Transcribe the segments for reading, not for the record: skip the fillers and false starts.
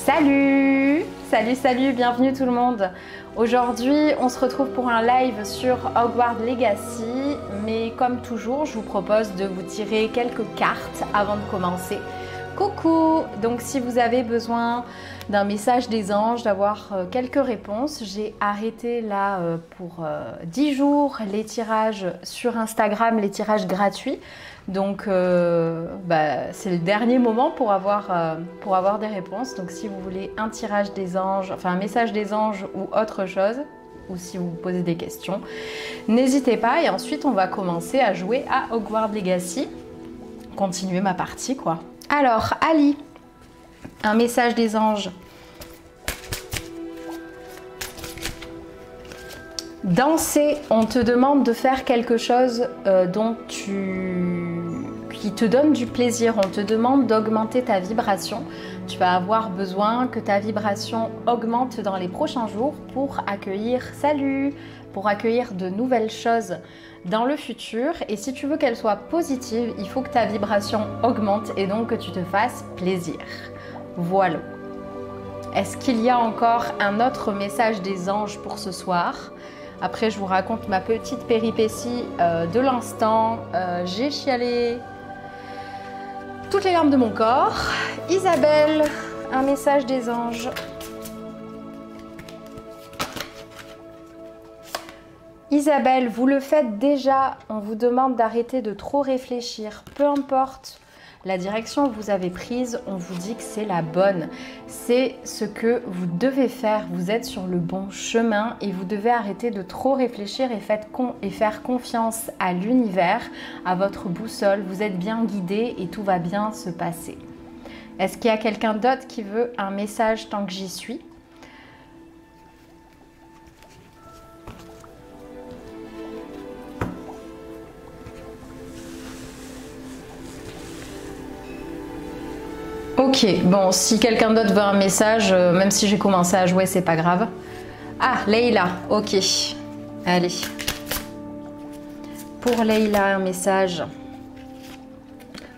Salut! Salut, salut, bienvenue tout le monde. Aujourd'hui, on se retrouve pour un live sur Hogwarts Legacy, mais comme toujours, je vous propose de vous tirer quelques cartes avant de commencer. Coucou! Donc si vous avez besoin d'un message des anges, d'avoir quelques réponses, j'ai arrêté là pour 10 jours les tirages sur Instagram, les tirages gratuits. Donc c'est le dernier moment pour avoir des réponses. Donc si vous voulez un tirage des anges, enfin un message des anges ou autre chose, ou si vous vous posez des questions, n'hésitez pas. Et ensuite on va commencer à jouer à Hogwarts Legacy. Continuer ma partie quoi. Alors Ali, un message des anges. Danser, on te demande de faire quelque chose qui te donne du plaisir. On te demande d'augmenter ta vibration. Tu vas avoir besoin que ta vibration augmente dans les prochains jours pour accueillir de nouvelles choses dans le futur. Et si tu veux qu'elle soit positive, il faut que ta vibration augmente et donc que tu te fasses plaisir. Voilà. Est-ce qu'il y a encore un autre message des anges pour ce soir ? Après, je vous raconte ma petite péripétie de l'instant. J'ai chialé toutes les larmes de mon corps. Isabelle, un message des anges. Isabelle, vous le faites déjà. On vous demande d'arrêter de trop réfléchir. Peu importe la direction que vous avez prise, on vous dit que c'est la bonne. C'est ce que vous devez faire. Vous êtes sur le bon chemin et vous devez arrêter de trop réfléchir et faire confiance à l'univers, à votre boussole. Vous êtes bien guidé et tout va bien se passer. Est-ce qu'il y a quelqu'un d'autre qui veut un message tant que j'y suis ? Ok, bon, si quelqu'un d'autre veut un message, même si j'ai commencé à jouer, c'est pas grave. Ah, Leïla, ok. Allez. Pour Leïla, un message.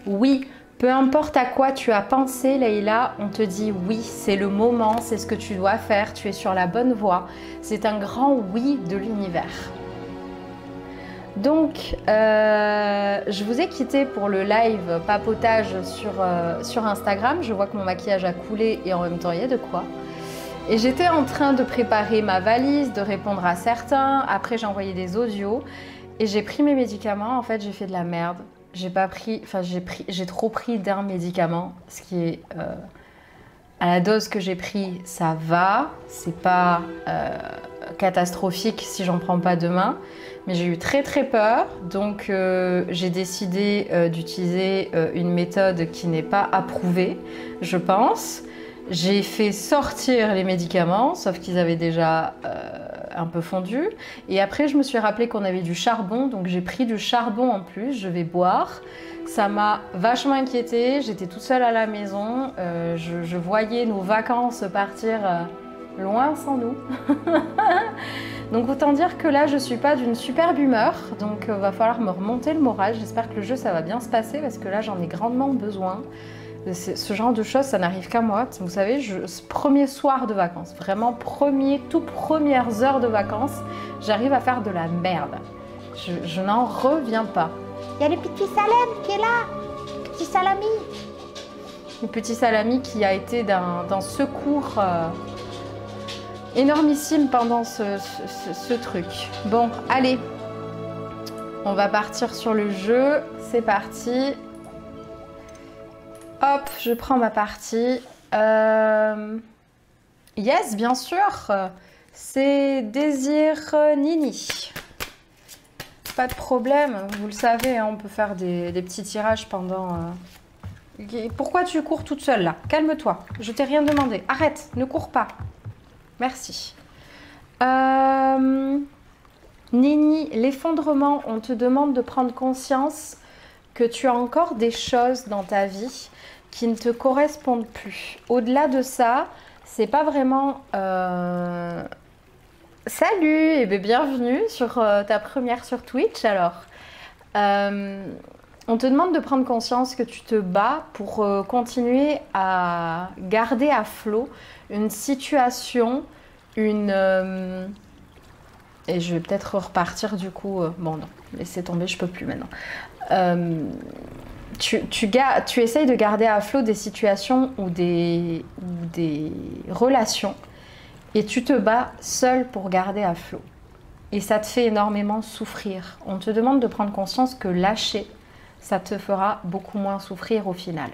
Oui, peu importe à quoi tu as pensé, Leïla, on te dit oui, c'est le moment, c'est ce que tu dois faire, tu es sur la bonne voie. C'est un grand oui de l'univers. Donc, je vous ai quitté pour le live papotage sur Instagram. Je vois que mon maquillage a coulé et en même temps, il y a de quoi. Et j'étais en train de préparer ma valise, de répondre à certains. Après, j'ai envoyé des audios et j'ai pris mes médicaments. En fait, j'ai fait de la merde. J'ai trop pris d'un médicament, ce qui est... à la dose que j'ai pris, ça va. C'est pas catastrophique si j'en prends pas demain. Mais j'ai eu très très peur, donc j'ai décidé d'utiliser une méthode qui n'est pas approuvée, je pense. J'ai fait sortir les médicaments, sauf qu'ils avaient déjà un peu fondu. Et après, je me suis rappelé qu'on avait du charbon, donc j'ai pris du charbon en plus, je vais boire. Ça m'a vachement inquiétée, j'étais toute seule à la maison, je voyais nos vacances partir loin sans nous. Donc autant dire que là je suis pas d'une superbe humeur, donc va falloir me remonter le moral. J'espère que le jeu ça va bien se passer parce que là j'en ai grandement besoin. Ce genre de choses ça n'arrive qu'à moi. Vous savez, ce premier soir de vacances, vraiment tout premières heures de vacances, j'arrive à faire de la merde. Je n'en reviens pas. Il y a le petit Salem qui est là, petit Salami. Le petit Salami qui a été d'un secours énormissime pendant ce truc. Bon, allez, on va partir sur le jeu. C'est parti. Hop, je prends ma partie. Yes, bien sûr. C'est Désir Nini. Pas de problème, vous le savez, hein, on peut faire des petits tirages pendant... Pourquoi tu cours toute seule là? Calme-toi, je t'ai rien demandé. Arrête, ne cours pas. Merci. Nini, l'effondrement, on te demande de prendre conscience que tu as encore des choses dans ta vie qui ne te correspondent plus. Au-delà de ça, c'est pas vraiment... Salut et bienvenue sur ta première sur Twitch alors. On te demande de prendre conscience que tu te bats pour continuer à garder à flot une situation, et je vais peut-être repartir du coup. Bon non, laissez tomber, je peux plus maintenant. Tu essayes de garder à flot des situations ou des relations et tu te bats seul pour garder à flot. Et ça te fait énormément souffrir. On te demande de prendre conscience que lâcher, ça te fera beaucoup moins souffrir au final.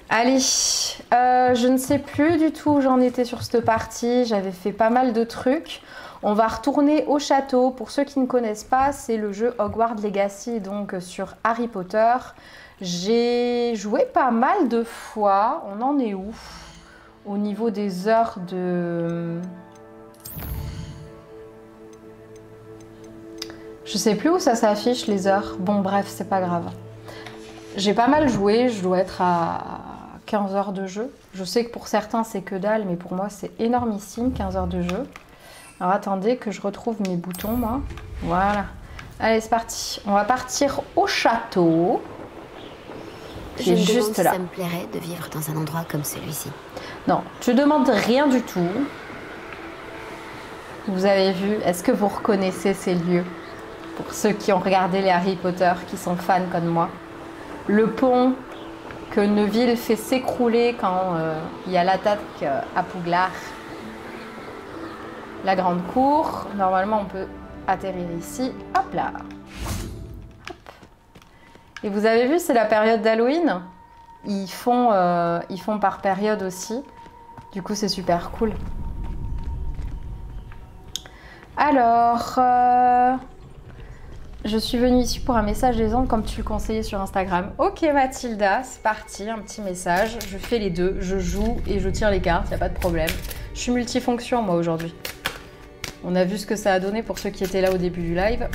Allez, je ne sais plus du tout où j'en étais sur cette partie. J'avais fait pas mal de trucs. On va retourner au château. Pour ceux qui ne connaissent pas, c'est le jeu Hogwarts Legacy, donc sur Harry Potter. J'ai joué pas mal de fois. On en est où? Au niveau des heures de... Je sais plus où ça s'affiche les heures. Bon bref, c'est pas grave. J'ai pas mal joué, je dois être à 15 heures de jeu. Je sais que pour certains c'est que dalle, mais pour moi c'est énormissime, 15 heures de jeu. Alors attendez que je retrouve mes boutons moi. Voilà. Allez c'est parti. On va partir au château. Je me demande juste si là. ça me plairait de vivre dans un endroit comme celui-ci. Non, je demande rien du tout. Vous avez vu, est-ce que vous reconnaissez ces lieux? Pour ceux qui ont regardé les Harry Potter, qui sont fans comme moi. Le pont que Neville fait s'écrouler quand il y a l'attaque à Poudlard. La grande cour. Normalement, on peut atterrir ici. Hop là. Hop. Et vous avez vu, c'est la période d'Halloween. Ils font par période aussi. Du coup, c'est super cool. Alors... je suis venue ici pour un message des ondes comme tu le conseillais sur Instagram. Ok Mathilda, c'est parti, un petit message. Je fais les deux, je joue et je tire les cartes, il n'y a pas de problème. Je suis multifonction moi aujourd'hui. On a vu ce que ça a donné pour ceux qui étaient là au début du live.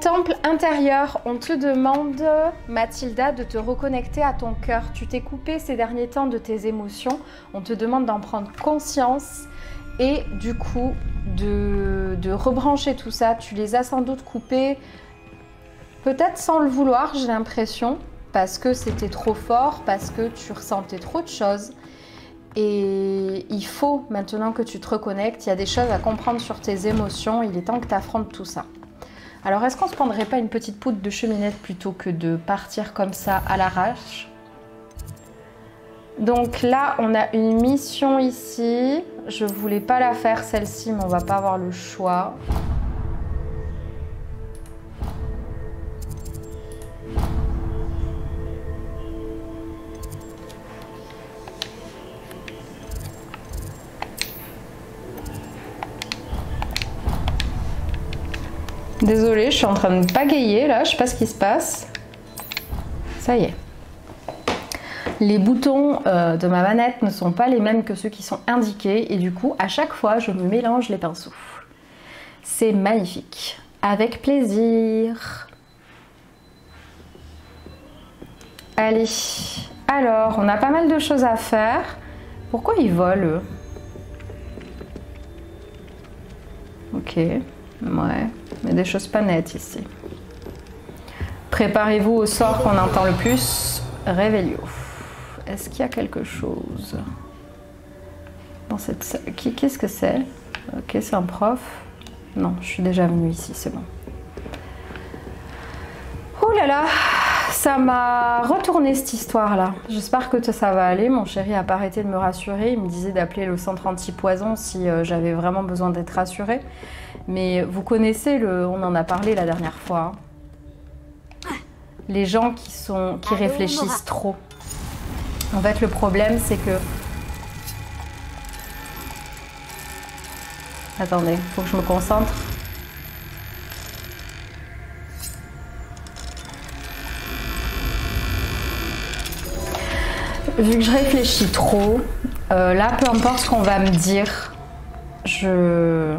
Temple intérieur, on te demande Mathilda de te reconnecter à ton cœur. Tu t'es coupé ces derniers temps de tes émotions. On te demande d'en prendre conscience et du coup de rebrancher tout ça. Tu les as sans doute coupés, peut-être sans le vouloir, j'ai l'impression, parce que c'était trop fort, parce que tu ressentais trop de choses. Et il faut maintenant que tu te reconnectes. Il y a des choses à comprendre sur tes émotions. Il est temps que tu affrontes tout ça. Alors, est-ce qu'on se prendrait pas une petite poudre de cheminette plutôt que de partir comme ça à l'arrache? Donc là, on a une mission ici. Je voulais pas la faire celle-ci, mais on va pas avoir le choix. Désolée, je suis en train de pagayer là, je sais pas ce qui se passe. Ça y est. Les boutons de ma manette ne sont pas les mêmes que ceux qui sont indiqués et du coup, à chaque fois, je me mélange les pinceaux. C'est magnifique. Avec plaisir. Allez. Alors, on a pas mal de choses à faire. Pourquoi ils volent, eux? Ok. Ouais. Il y a des choses pas nettes ici. Préparez-vous au sort qu'on entend le plus. Réveillon. Est-ce qu'il y a quelque chose dans cette salle? Qu'est-ce que c'est? Ok, c'est un prof. Non, je suis déjà venue ici, c'est bon. Oh là là, ça m'a retourné cette histoire-là. J'espère que ça va aller. Mon chéri n'a pas arrêté de me rassurer. Il me disait d'appeler le centre anti-poison si j'avais vraiment besoin d'être rassurée. Mais vous connaissez, on en a parlé la dernière fois. Hein. Les gens qui réfléchissent trop. En fait, le problème, c'est que... Attendez, il faut que je me concentre. Vu que je réfléchis trop, là, peu importe ce qu'on va me dire, Qu'est-ce que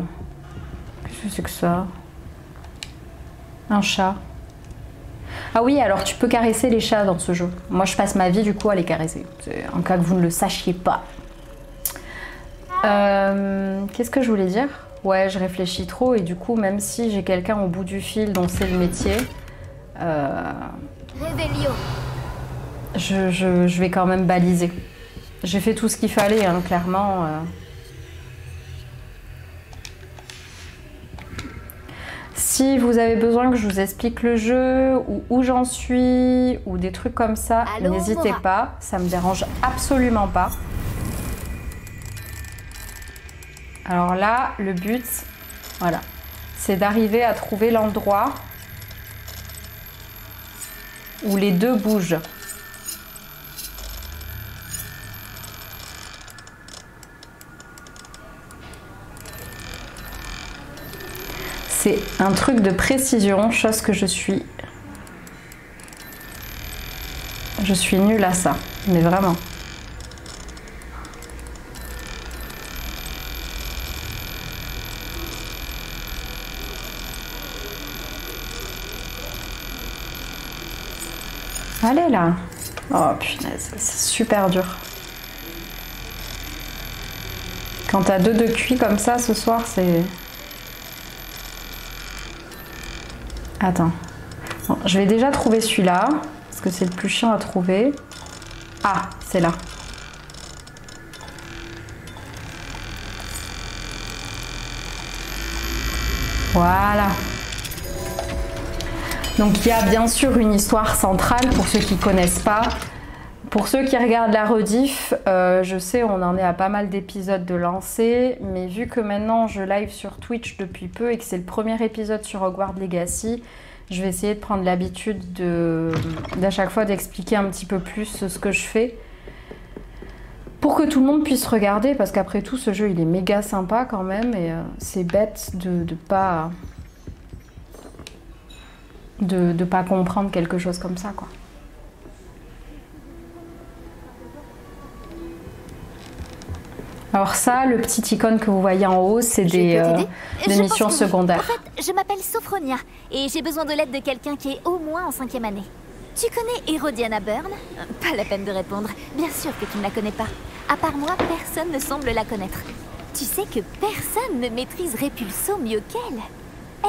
c'est que ça? Un chat. Ah oui, alors tu peux caresser les chats dans ce jeu. Moi, je passe ma vie du coup à les caresser. En cas que vous ne le sachiez pas. Qu'est-ce que je voulais dire? Ouais, je réfléchis trop et du coup, même si j'ai quelqu'un au bout du fil dont c'est le métier, Réveillon. je vais quand même baliser. J'ai fait tout ce qu'il fallait, hein, clairement. Si vous avez besoin que je vous explique le jeu, ou où j'en suis, ou des trucs comme ça, n'hésitez pas, ça me dérange absolument pas. Alors là, le but, voilà, c'est d'arriver à trouver l'endroit où les deux bougent. C'est un truc de précision, chose que je suis nulle à ça, mais vraiment. Allez là. Oh punaise, c'est super dur. Quand t'as 2 de cuit comme ça ce soir, c'est... Attends. Bon, je vais déjà trouver celui-là, parce que c'est le plus chiant à trouver. Ah, c'est là. Voilà. Donc il y a bien sûr une histoire centrale pour ceux qui ne connaissent pas. Pour ceux qui regardent la rediff, je sais on en est à pas mal d'épisodes de lancer, mais vu que maintenant je live sur Twitch depuis peu et que c'est le premier épisode sur Hogwarts Legacy, je vais essayer de prendre l'habitude d'à chaque fois d'expliquer un petit peu plus ce que je fais. Pour que tout le monde puisse regarder, parce qu'après tout ce jeu il est méga sympa quand même et c'est bête de pas comprendre quelque chose comme ça quoi. Alors ça, le petit icône que vous voyez en haut, c'est des missions secondaires. En fait, je m'appelle Sophronia et j'ai besoin de l'aide de quelqu'un qui est au moins en 5e année. Tu connais Hérodiana Byrne? Pas la peine de répondre. Bien sûr que tu ne la connais pas. À part moi, personne ne semble la connaître. Tu sais que personne ne maîtrise Répulso mieux qu'elle.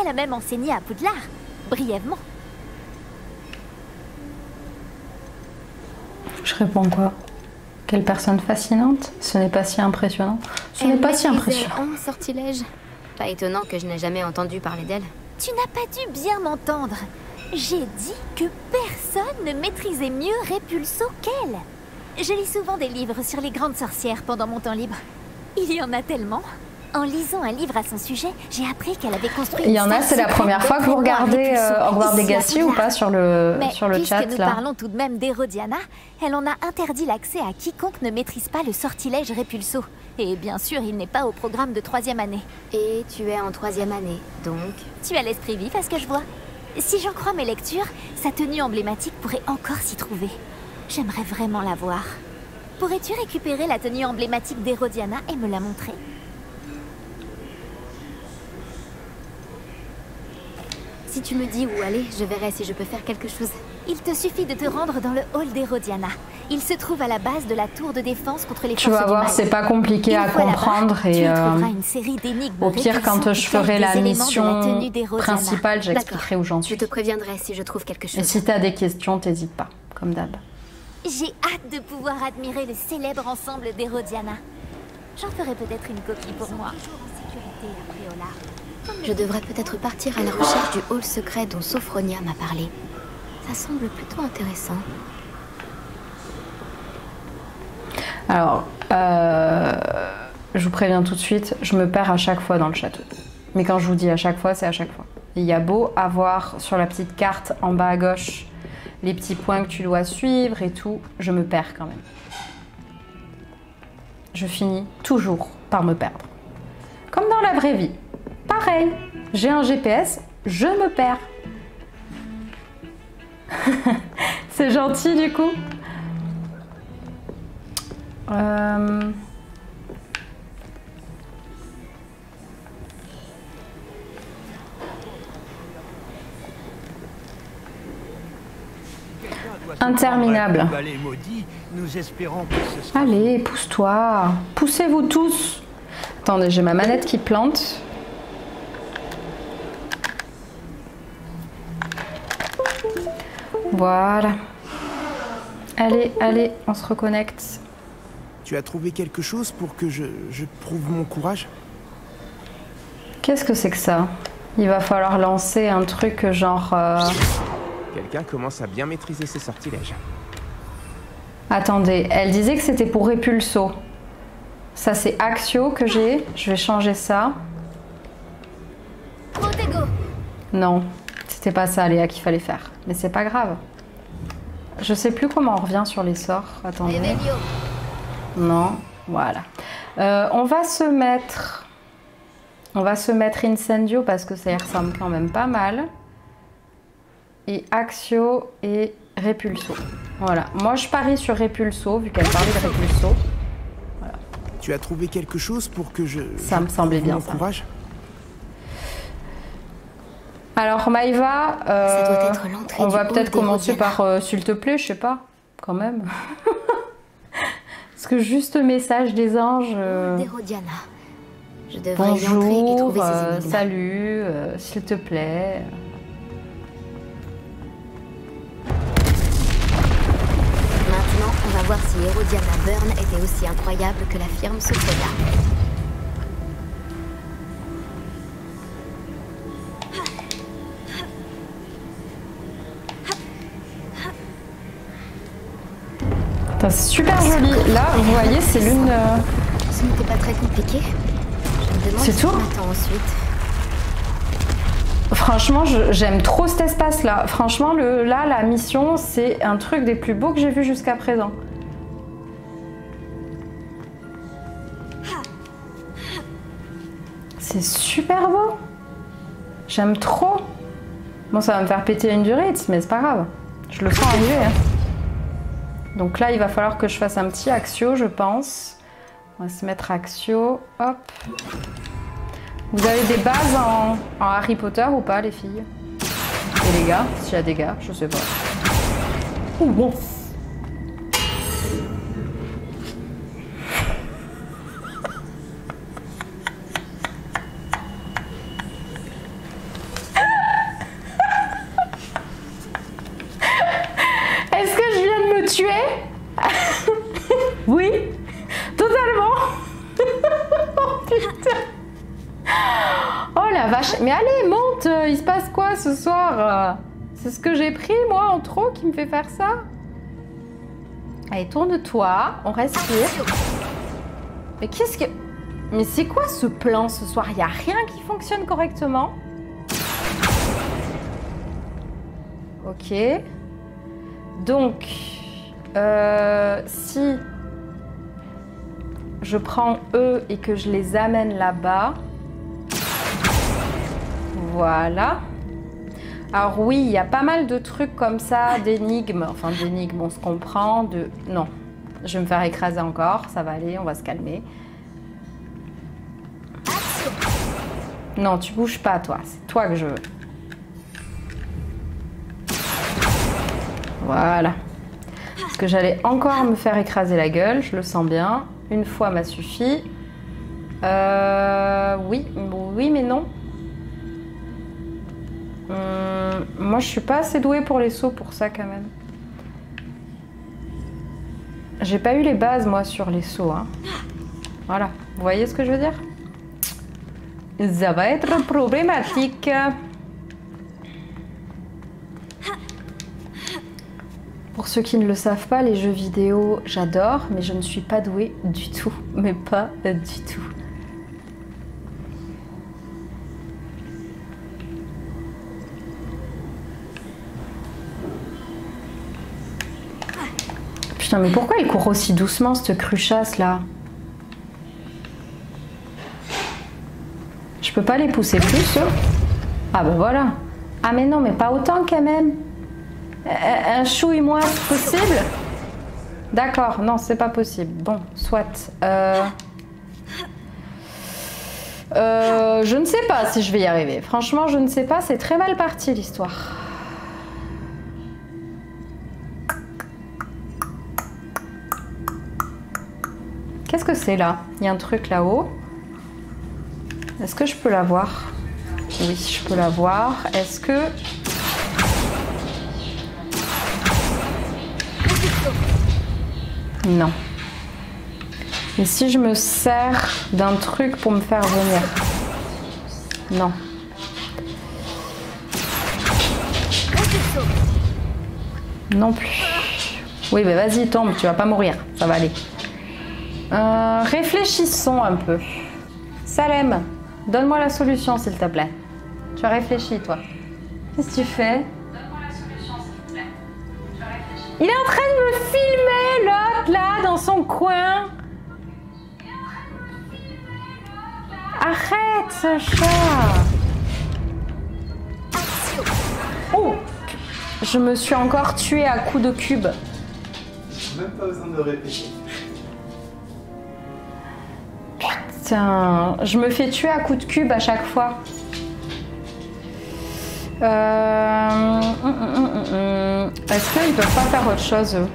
Elle a même enseigné à Poudlard, brièvement. Je réponds quoi? Quelle personne fascinante. Ce n'est pas si impressionnant. Ce n'est pas si impressionnant. En sortilège. Pas étonnant que je n'ai jamais entendu parler d'elle. Tu n'as pas dû bien m'entendre. J'ai dit que personne ne maîtrisait mieux Répulso qu'elle. Je lis souvent des livres sur les grandes sorcières pendant mon temps libre. Il y en a tellement. En lisant un livre à son sujet, j'ai appris qu'elle avait construit... Il y en a, c'est la première fois que vous regardez Hogwarts Legacy ou pas sur le chat puisque nous parlons tout de même d'Hérodiana, elle en a interdit l'accès à quiconque ne maîtrise pas le sortilège Répulso. Et bien sûr, il n'est pas au programme de 3e année. Et tu es en 3e année, donc... Tu as l'esprit vif à ce que je vois. Si j'en crois mes lectures, sa tenue emblématique pourrait encore s'y trouver. J'aimerais vraiment la voir. Pourrais-tu récupérer la tenue emblématique d'Hérodiana et me la montrer ? Si tu me dis où aller, je verrai si je peux faire quelque chose. Il te suffit de te rendre dans le hall d'Hérodiana. Il se trouve à la base de la tour de défense contre les forces du mal. Tu vas voir, c'est pas compliqué à comprendre et au pire, quand je ferai la mission principale, j'expliquerai où j'en suis. Je te préviendrai si je trouve quelque chose. Et si t'as des questions, t'hésites pas, comme d'hab. J'ai hâte de pouvoir admirer le célèbre ensemble d'Hérodiana. J'en ferai peut-être une copie pour moi. Je devrais peut-être partir à la recherche du hall secret dont Sophronia m'a parlé. Ça semble plutôt intéressant. Alors, je vous préviens tout de suite, je me perds à chaque fois dans le château. Mais quand je vous dis à chaque fois, c'est à chaque fois. Il y a beau avoir sur la petite carte en bas à gauche les petits points que tu dois suivre et tout, je me perds quand même. Je finis toujours par me perdre. Comme dans la vraie vie. Pareil, j'ai un GPS, je me perds. C'est gentil du coup. Interminable. Allez, pousse-toi. Poussez-vous tous. Attendez, j'ai ma manette qui plante. Voilà. Allez, allez, on se reconnecte. Tu as trouvé quelque chose pour que je prouve mon courage? Qu'est-ce que c'est que ça? Il va falloir lancer un truc genre... Quelqu'un commence à bien maîtriser ses sortilèges. Attendez, elle disait que c'était pour Repulso. Ça c'est Axio que j'ai. Je vais changer ça. Protego. Non, c'était pas ça Léa qu'il fallait faire. Mais c'est pas grave. Je sais plus comment on revient sur les sorts. Attendez. Revelio. Non, voilà. On va se mettre Incendio parce que ça y ressemble quand même pas mal. Et Axio et Repulso. Voilà. Moi je parie sur Repulso vu qu'elle parlait de Repulso. Voilà. Tu as trouvé quelque chose pour que Ça me semblait bien mon ça. courage? Alors Maïva, Ça doit être l'entrée on du va hall peut-être commencer d'Herodiana. par s'il te plaît, je sais pas, quand même. Parce que juste message des anges. D'Herodiana. Je devrais y entrer et Bonjour, trouver ces énigmes. salut, s'il te plaît. Maintenant, on va voir si Herodiana Burn était aussi incroyable que l'affirme Sophronia. C'est super joli. Là, vous voyez, c'est l'une. Ce n'était pas très compliqué. Je me demande C'est ce tout qui m'attend ensuite. Franchement, j'aime trop cet espace-là. Franchement, là, la mission, c'est un truc des plus beaux que j'ai vu jusqu'à présent. C'est super beau. J'aime trop. Bon, ça va me faire péter une durite, mais c'est pas grave. Je le sens arriver. Hein. Donc là, il va falloir que je fasse un petit Axio, je pense. On va se mettre Axio. Hop. Vous avez des bases en Harry Potter ou pas, les filles? Et les gars? S'il y a des gars, je sais pas. Ouh, bon. Est-ce que je viens de me tuer? Oui, totalement. Oh putain. Oh la vache. Mais allez, monte. Il se passe quoi ce soir? C'est ce que j'ai pris moi en trop qui me fait faire ça. Allez, tourne-toi. On respire. Mais qu'est-ce que... Mais c'est quoi ce plan ce soir? Il n'y a rien qui fonctionne correctement. Ok. Donc, si je prends eux et que je les amène là-bas, voilà. Alors oui, il y a pas mal de trucs comme ça, d'énigmes, enfin d'énigmes, on se comprend, de... Non, je vais me faire écraser encore, ça va aller, on va se calmer. Non, tu bouges pas toi, c'est toi que je veux. Voilà. Parce que j'allais encore me faire écraser la gueule, je le sens bien. Une fois m'a suffi. Oui, oui mais non. Moi je suis pas assez douée pour les sauts pour ça quand même. J'ai pas eu les bases moi sur les sauts. Hein. Voilà, vous voyez ce que je veux dire? Ça va être problématique. Pour ceux qui ne le savent pas, les jeux vidéo, j'adore, mais je ne suis pas douée du tout. Mais pas du tout. Putain, mais pourquoi il court aussi doucement, cette cruchasse, là? Je peux pas les pousser plus, eux? Ah ben voilà. Ah mais non, mais pas autant quand même. Un chouille moins possible? D'accord, non, c'est pas possible. Bon, soit. Je ne sais pas si je vais y arriver. Franchement, je ne sais pas. C'est très mal parti, l'histoire. Qu'est-ce que c'est là? Il y a un truc là-haut. Est-ce que je peux la voir? Oui, je peux la voir. Est-ce que... Non. Et si je me sers d'un truc pour me faire venir? Non. Non plus. Oui, mais vas-y, tombe, tu vas pas mourir. Ça va aller. Réfléchissons un peu. Salem, donne-moi la solution, s'il te plaît. Tu as réfléchi, toi. Qu'est-ce que tu fais? Donne-moi la solution, s'il te plaît. Tu as réfléchi. Il est en train de me filmer, l'autre, là, dans son coin. Arrête, ce chat. Oh, je me suis encore tuée à coups de cube. Même pas besoin de répéter. Putain, je me fais tuer à coups de cube à chaque fois. Est-ce qu'ils peuvent pas faire autre chose, eux?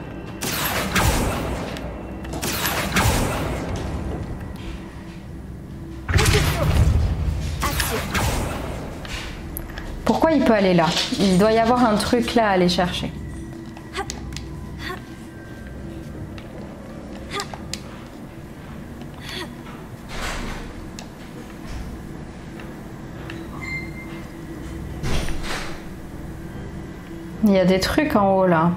Pourquoi il peut aller là? Il doit y avoir un truc là à aller chercher. Il y a des trucs en haut là.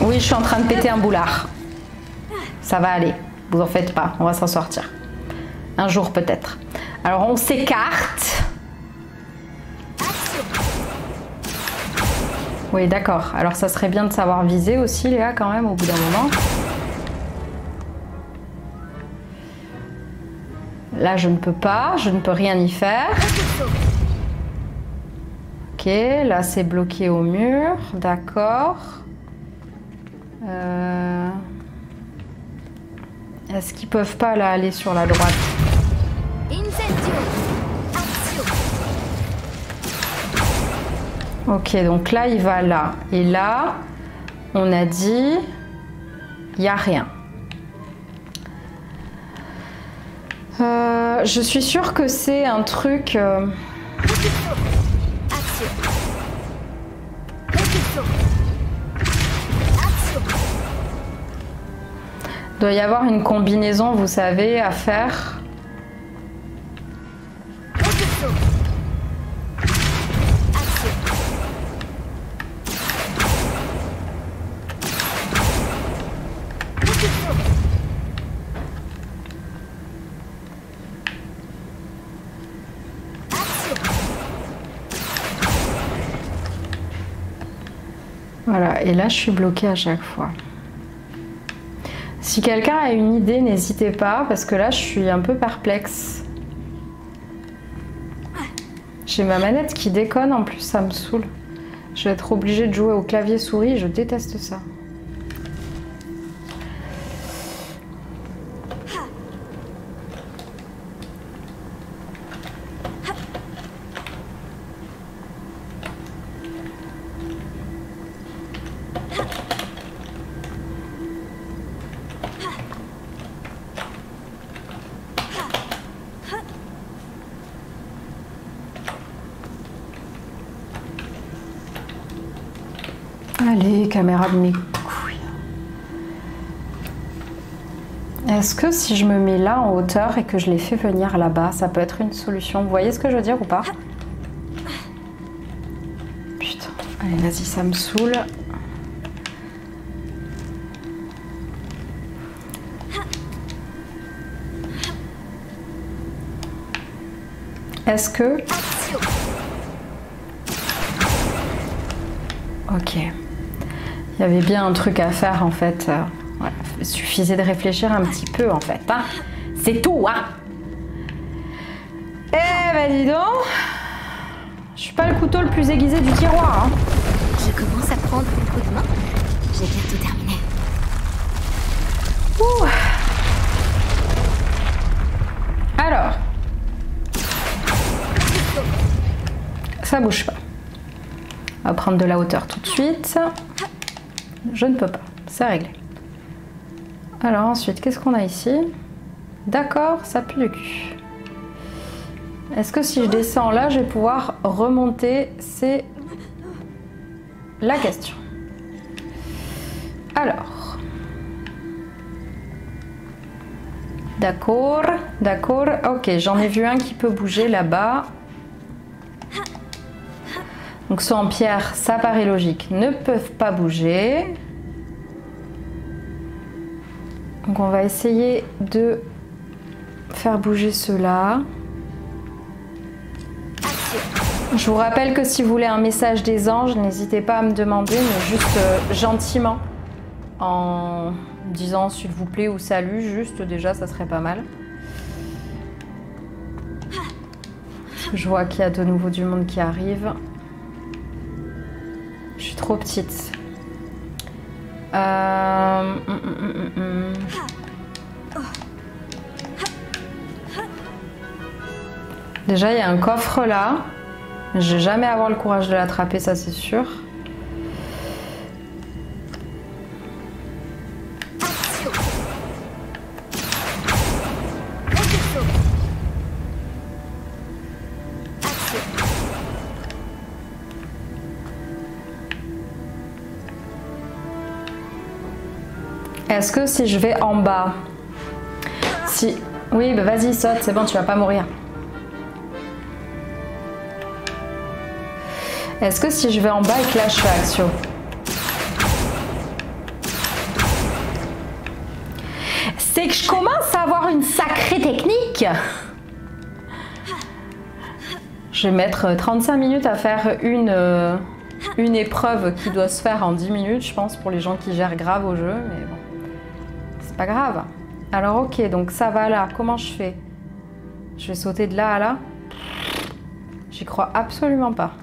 Oui, je suis en train de péter un boulard. Ça va aller, vous en faites pas, on va s'en sortir. Un jour peut-être. Alors on s'écarte. Oui, d'accord. Alors ça serait bien de savoir viser aussi, Léa, quand même, au bout d'un moment. Là, je ne peux pas, je ne peux rien y faire. Ok, là c'est bloqué au mur, d'accord. Est-ce qu'ils peuvent pas là aller sur la droite? Ok, donc là il va là. Et là, on a dit, il n'y a rien. Je suis sûre que c'est un truc... Il doit y avoir une combinaison, vous savez, à faire. Voilà, et là je suis bloquée à chaque fois. Si quelqu'un a une idée, n'hésitez pas, parce que là je suis un peu perplexe. J'ai ma manette qui déconne, en plus ça me saoule. Je vais être obligée de jouer au clavier souris, je déteste ça. Allez, caméra de mes couilles. Est-ce que si je me mets là en hauteur et que je les fais venir là-bas, ça peut être une solution? Vous voyez ce que je veux dire ou pas? Putain, allez vas-y, ça me saoule. Est-ce que... Ok. Il y avait bien un truc à faire en fait. Voilà. Il suffisait de réfléchir un petit peu en fait. Hein. C'est tout, hein. Eh ben dis donc. Je suis pas le couteau le plus aiguisé du tiroir. Hein. Je commence à prendre un coup de main. J'ai bientôt terminé. Ouh. Alors. Ça bouge pas. On va prendre de la hauteur tout de suite. Je ne peux pas, c'est réglé. Alors ensuite, qu'est-ce qu'on a ici? D'accord, ça pue le cul. Est-ce que si je descends là, je vais pouvoir remonter? C'est la question. Alors. D'accord, d'accord. Ok, j'en ai vu un qui peut bouger là-bas. Donc ceux en pierre, ça paraît logique, ne peuvent pas bouger. Donc on va essayer de faire bouger ceux-là. Je vous rappelle que si vous voulez un message des anges, n'hésitez pas à me demander, mais juste gentiment, en disant s'il vous plaît ou salut, juste déjà ça serait pas mal. Je vois qu'il y a de nouveau du monde qui arrive. Je suis trop petite. Déjà, il y a un coffre là. Je vais jamais avoir le courage de l'attraper, ça c'est sûr. Est-ce que si je vais en bas, si... Oui, bah vas-y, saute, c'est bon, tu vas pas mourir. Est-ce que si je vais en bas et que là je fais Axio? C'est que je commence à avoir une sacrée technique. Je vais mettre 35 minutes à faire une épreuve qui doit se faire en 10 minutes, je pense, pour les gens qui gèrent grave au jeu, mais bon. C'est pas grave. Alors ok, donc ça va là. Comment je fais? Je vais sauter de là à là? J'y crois absolument pas.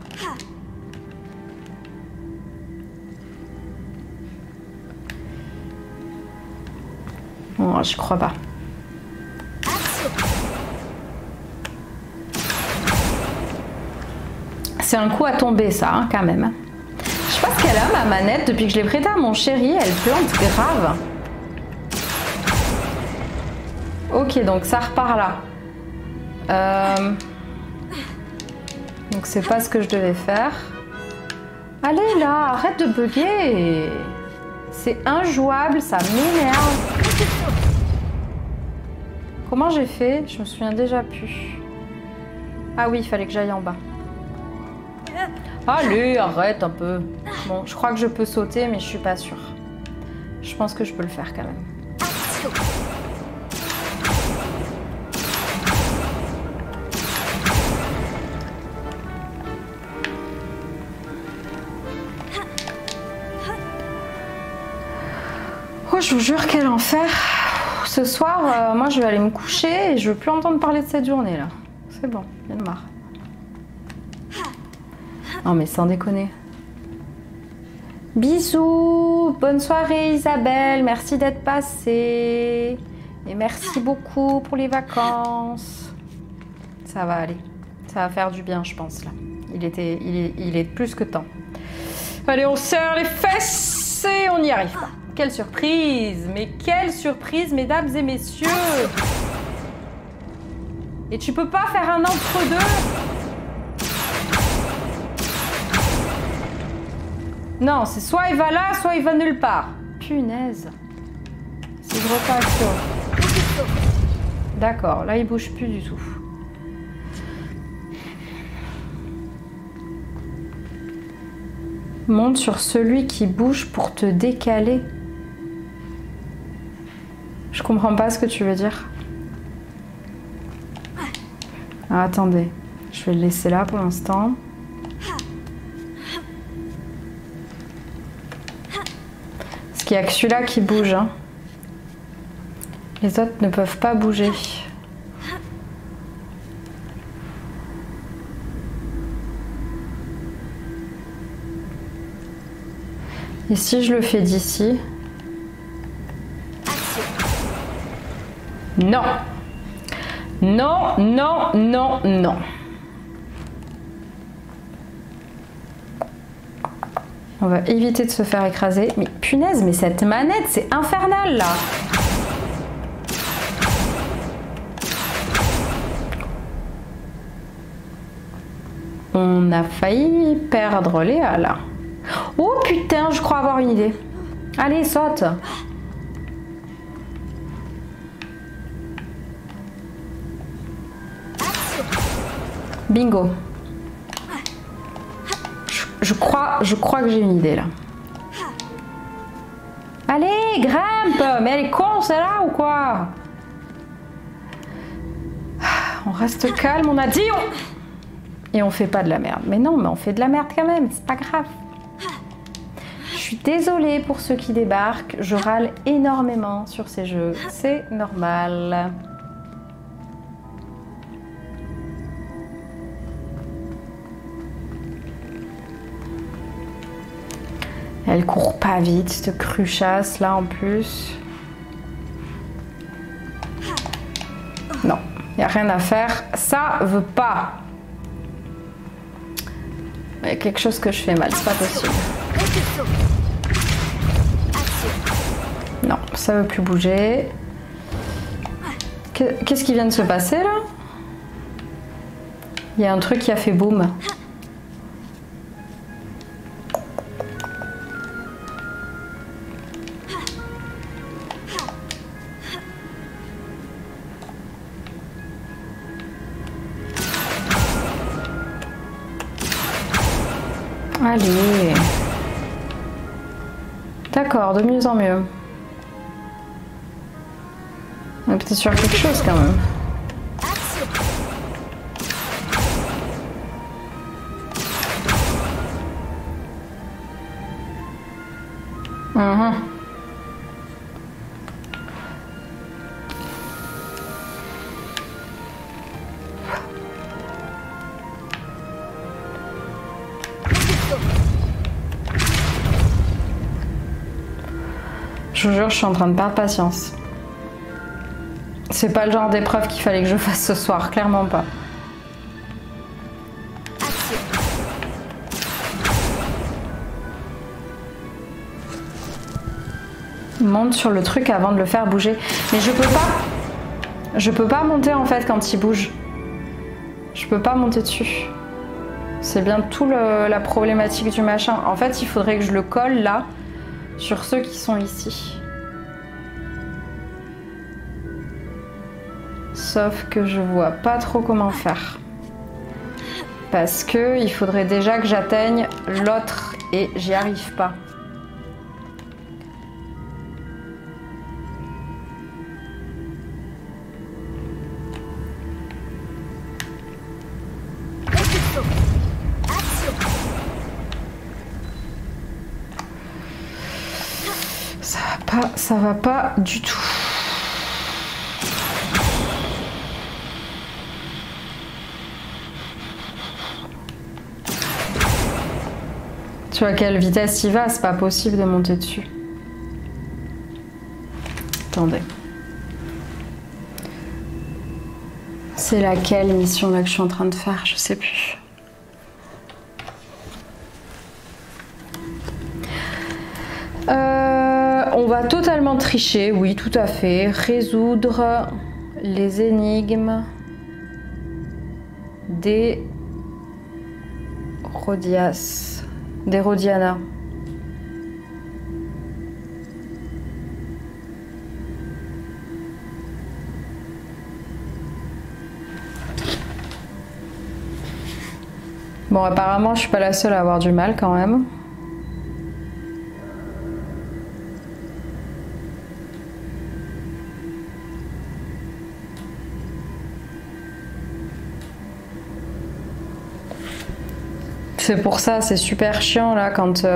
Non, j'y crois pas. C'est un coup à tomber ça, hein, quand même. Je sais pas ce qu'elle a, ma manette. Depuis que je l'ai prêtée à mon chéri, elle plante grave. Ok, donc ça repart là. Donc c'est pas ce que je devais faire. Allez là, arrête de bugger. C'est injouable, ça m'énerve. Comment j'ai fait? Je me souviens déjà plus. Ah oui, il fallait que j'aille en bas. Allez, arrête un peu. Bon, je crois que je peux sauter, mais je suis pas sûre. Je pense que je peux le faire quand même. Oh, je vous jure, quel enfer. Ce soir, moi je vais aller me coucher et je veux plus entendre parler de cette journée là. C'est bon, j'en ai marre. Non mais sans déconner. Bisous, bonne soirée Isabelle, merci d'être passée. Et merci beaucoup pour les vacances. Ça va aller, ça va faire du bien je pense là. Il est plus que temps. Allez, on serre les fesses et on n'y arrive pas. Quelle surprise! Mais quelle surprise, mesdames et messieurs! Et tu peux pas faire un entre-deux? Non, c'est soit il va là, soit il va nulle part. Punaise. Si je refais action. D'accord, là il bouge plus du tout. Monte sur celui qui bouge pour te décaler. Je comprends pas ce que tu veux dire. Ah, attendez, je vais le laisser là pour l'instant. Parce qu'il n'y a que celui-là qui bouge. Hein. Les autres ne peuvent pas bouger. Et si je le fais d'ici? Non. Non, non, non, non. On va éviter de se faire écraser. Mais punaise, mais cette manette, c'est infernal là. On a failli perdre Léa là. Oh putain, je crois avoir une idée. Allez, saute. Bingo. Je crois que j'ai une idée là. Allez, grimpe! Mais elle est con celle-là ou quoi? On reste calme, on a dit et on fait pas de la merde. Mais non, mais on fait de la merde quand même, c'est pas grave. Je suis désolée pour ceux qui débarquent, je râle énormément sur ces jeux, c'est normal. Elle court pas vite, cette cruchasse là en plus. Non, il n'y a rien à faire. Ça veut pas. Il y a quelque chose que je fais mal, c'est pas possible. Non, ça veut plus bouger. Qu'est-ce qui vient de se passer là? Il y a un truc qui a fait boum. Allez. D'accord, de mieux en mieux. On est peut-être sur quelque chose quand même. Je vous jure, je suis en train de perdre patience. C'est pas le genre d'épreuve qu'il fallait que je fasse ce soir, clairement pas. Monte sur le truc avant de le faire bouger. Mais je peux pas. Je peux pas monter en fait quand il bouge. Je peux pas monter dessus. C'est bien tout la problématique du machin. En fait, il faudrait que je le colle là. Sur ceux qui sont ici. Sauf que je vois pas trop comment faire. Parce que il faudrait déjà que j'atteigne l'autre et j'y arrive pas. Ça va pas du tout. Tu vois à quelle vitesse il va, c'est pas possible de monter dessus. Attendez. C'est laquelle mission là que je suis en train de faire? Je sais plus. On va totalement tricher, oui, tout à fait. Résoudre les énigmes des Rodiana. Bon, apparemment, je suis pas la seule à avoir du mal quand même. C'est pour ça, c'est super chiant là quand...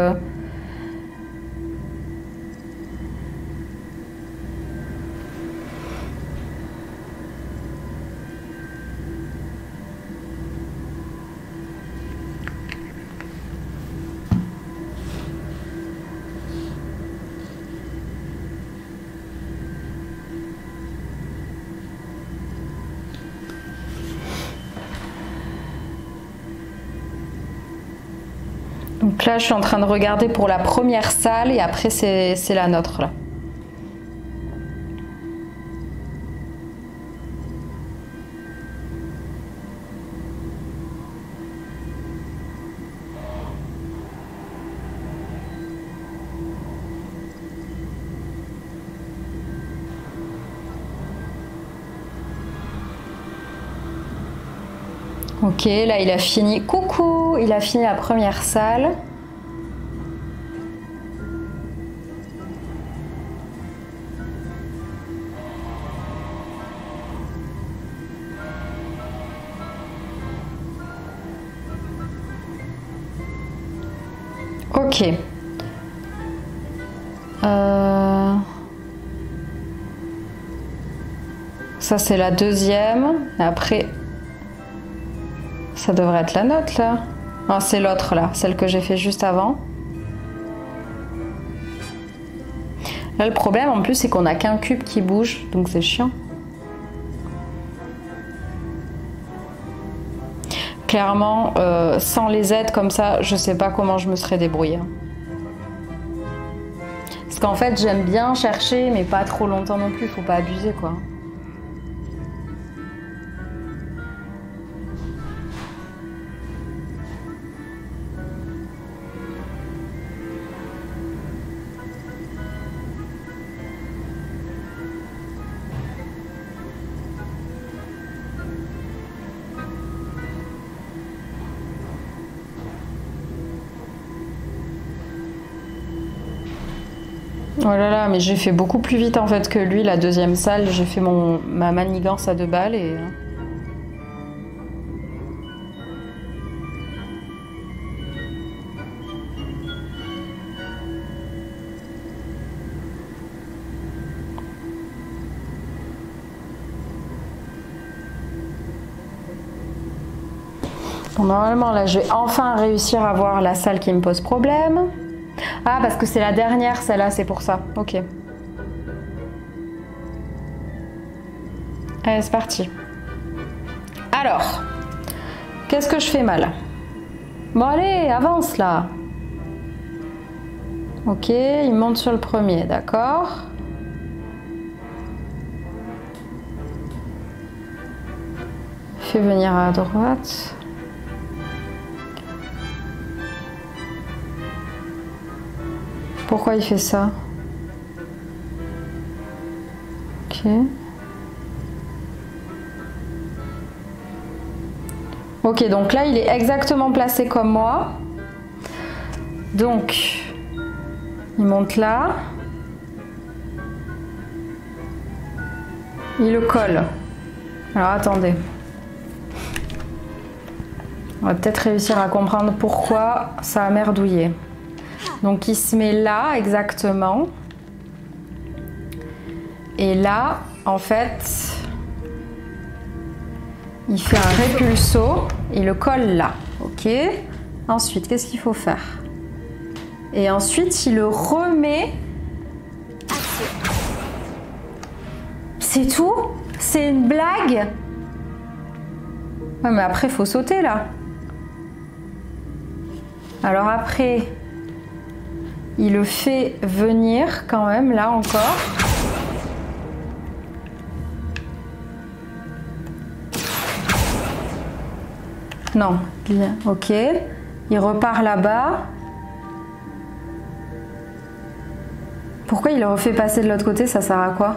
Donc là, je suis en train de regarder pour la première salle et après, c'est la nôtre là. Ok, là il a fini. Coucou, il a fini la première salle. Ok. Ça c'est la deuxième. Et après, ça devrait être la note là. Ah, c'est l'autre là, celle que j'ai fait juste avant. Là le problème en plus c'est qu'on n'a qu'un cube qui bouge, donc c'est chiant. Clairement, sans les aides comme ça, je sais pas comment je me serais débrouillée. Parce qu'en fait, j'aime bien chercher, mais pas trop longtemps non plus, faut pas abuser quoi. Oh là là, mais j'ai fait beaucoup plus vite en fait que lui, la deuxième salle. J'ai fait ma manigance à 2 balles et... Bon, normalement là, je vais enfin réussir à voir la salle qui me pose problème. Ah, parce que c'est la dernière, celle-là, c'est pour ça. Ok. Allez, c'est parti. Alors, qu'est-ce que je fais mal? Bon, allez, avance, là. Ok, il monte sur le premier, d'accord. Fais venir à droite. Pourquoi il fait ça? Ok. Ok, donc là, il est exactement placé comme moi. Donc, il monte là. Il le colle. Alors, attendez. On va peut-être réussir à comprendre pourquoi ça a merdouillé. Donc il se met là exactement. Et là, en fait, il fait un répulso, il le colle là. Ok. Ensuite, qu'est-ce qu'il faut faire? Et ensuite, il le remet. C'est tout? C'est une blague? Ouais, mais après, il faut sauter là. Alors après... Il le fait venir quand même, là encore. Non, ok. Il repart là-bas. Pourquoi il le refait passer de l'autre côté? Ça sert à quoi?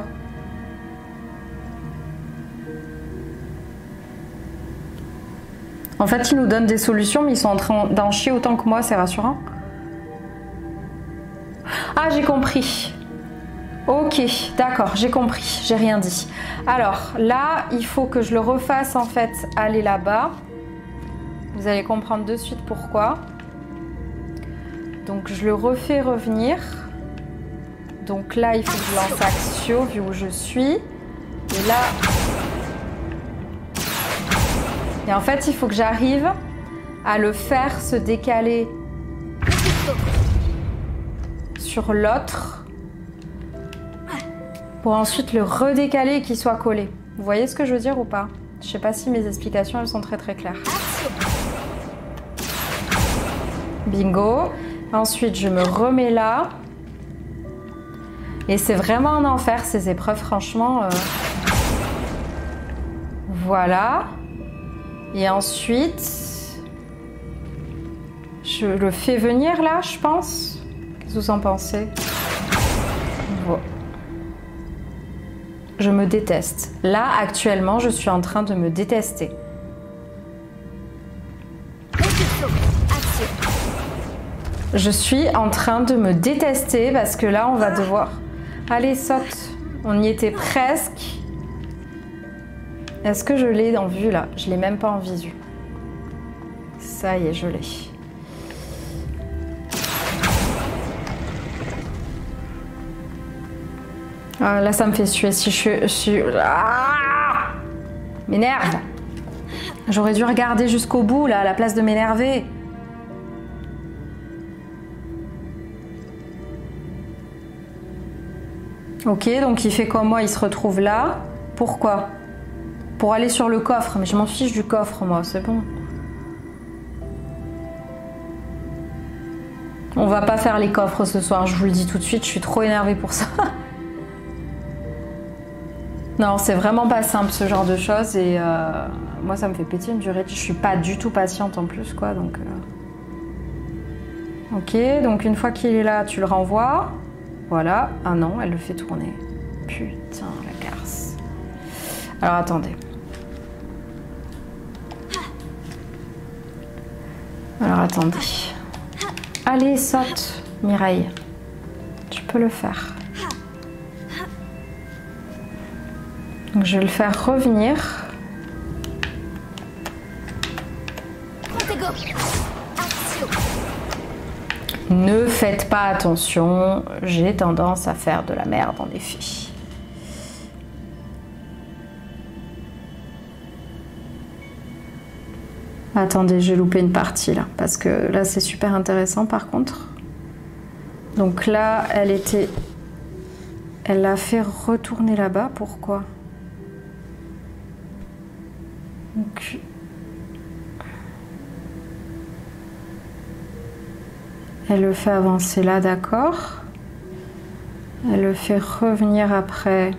En fait, ils nous donnent des solutions, mais ils sont en train d'en chier autant que moi, c'est rassurant. Ah, j'ai compris. Ok, d'accord, j'ai compris, j'ai rien dit. Alors, là, il faut que je le refasse, en fait, aller là-bas. Vous allez comprendre de suite pourquoi. Donc, je le refais revenir. Donc là, il faut que je lance Axio, vu où je suis. Et là... Et en fait, il faut que j'arrive à le faire se décaler sur l'autre pour ensuite le redécaler et qu'il soit collé. Vous voyez ce que je veux dire ou pas? Je sais pas si mes explications elles sont très claires. Bingo. Ensuite je me remets là et c'est vraiment un enfer ces épreuves, franchement. Voilà. Et ensuite je le fais venir là, je pense. Qu'est-ce que vous en pensez? Voilà. Je me déteste. Là, actuellement, je suis en train de me détester. Je suis en train de me détester parce que là, on va devoir... Allez, saute. On y était presque. Est-ce que je l'ai en vue, là? Je l'ai même pas en visu. Ça y est, je l'ai. Ah, là, ça me fait suer. Si je suis... Ah, m'énerve. J'aurais dû regarder jusqu'au bout, là, à la place de m'énerver. Ok, donc il fait comme moi, il se retrouve là. Pourquoi? Pour aller sur le coffre. Mais je m'en fiche du coffre, moi, c'est bon. On va pas faire les coffres ce soir, je vous le dis tout de suite, je suis trop énervée pour ça. Non, c'est vraiment pas simple ce genre de choses et moi ça me fait péter une durée. Je suis pas du tout patiente en plus, quoi, donc... Ok, donc une fois qu'il est là, tu le renvoies. Voilà. Ah non, elle le fait tourner. Putain, la garce. Alors attendez. Alors attendez. Allez, saute, Mireille. Tu peux le faire. Donc je vais le faire revenir. Ne faites pas attention, j'ai tendance à faire de la merde en effet. Attendez, j'ai loupé une partie là, parce que là c'est super intéressant par contre. Donc là, elle l'a fait retourner là-bas, pourquoi? Donc... Elle le fait avancer là, d'accord. Elle le fait revenir après.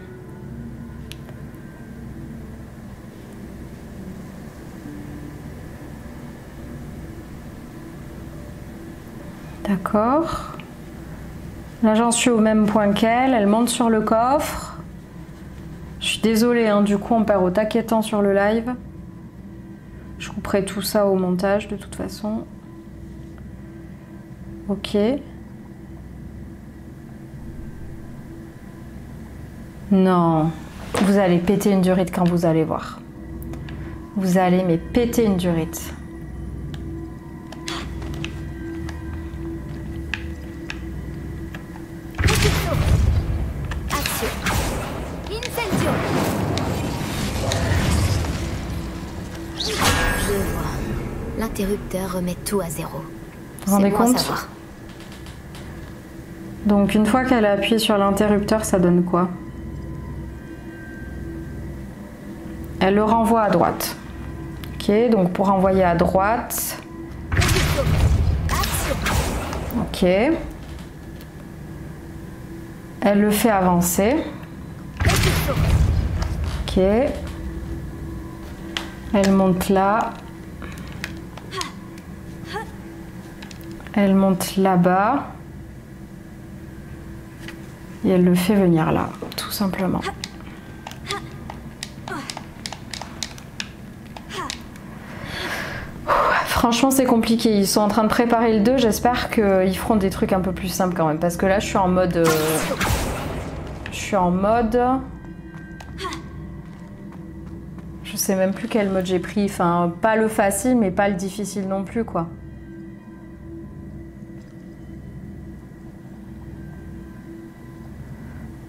D'accord. Là, j'en suis au même point qu'elle. Elle monte sur le coffre. Je suis désolée, hein, du coup, on perd au taquet temps sur le live. Je couperai tout ça au montage, de toute façon. Ok. Non. Vous allez péter une durite quand vous allez voir. Vous allez mais péter une durite. Je vois. L'interrupteur remet tout à zéro. Vous vous rendez compte? Donc une fois qu'elle a appuyé sur l'interrupteur, ça donne quoi? Elle le renvoie à droite. Ok, donc pour renvoyer à droite. Ok. Elle le fait avancer. Ok. Elle monte là. Elle monte là-bas. Et elle le fait venir là, tout simplement. Franchement, c'est compliqué. Ils sont en train de préparer le 2. J'espère qu'ils feront des trucs un peu plus simples quand même. Parce que là, je suis en mode... Je sais même plus quel mode j'ai pris. Enfin, pas le facile, mais pas le difficile non plus, quoi.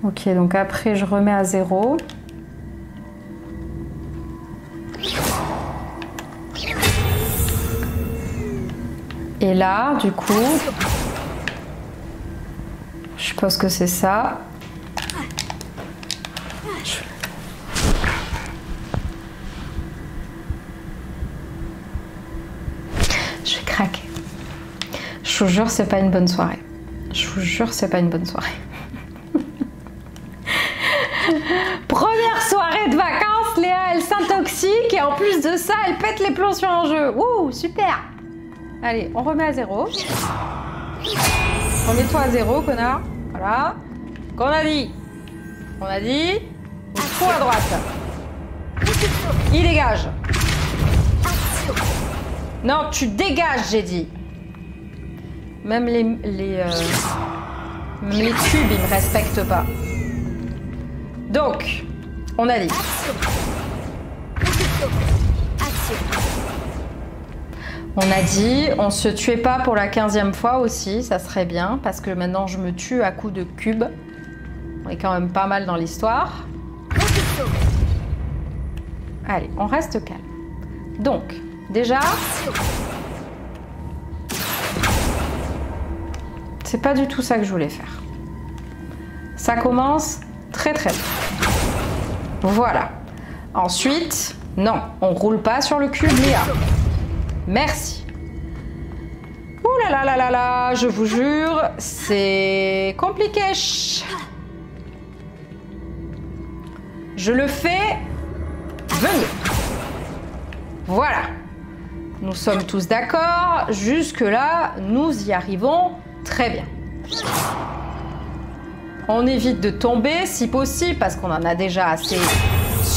Ok, donc après, je remets à 0. Et là, du coup, je suppose que c'est ça. Je vais craquer. Je vous jure, c'est pas une bonne soirée. Je vous jure, c'est pas une bonne soirée. Première soirée de vacances, Léa, elle s'intoxique et en plus de ça, elle pète les plombs sur un jeu. Wouh, super! Allez, on remet à 0. Remets-toi à 0, connard. Voilà. Qu'on a dit? On a dit. Il faut à droite. Il dégage. Non, tu dégages, j'ai dit. Même les cubes, ils me respectent pas. Donc, on a dit. On a dit, on se tuait pas pour la 15e fois aussi, ça serait bien, parce que maintenant je me tue à coups de cubes. On est quand même pas mal dans l'histoire. Allez, on reste calme. Donc, déjà... C'est pas du tout ça que je voulais faire. Ça commence très très bien. Voilà. Ensuite, non, on roule pas sur le cube, Léa. Merci. Ouh là là là là là, je vous jure, c'est compliqué. Je le fais venir. Voilà. Nous sommes tous d'accord. Jusque-là, nous y arrivons très bien. On évite de tomber si possible parce qu'on en a déjà assez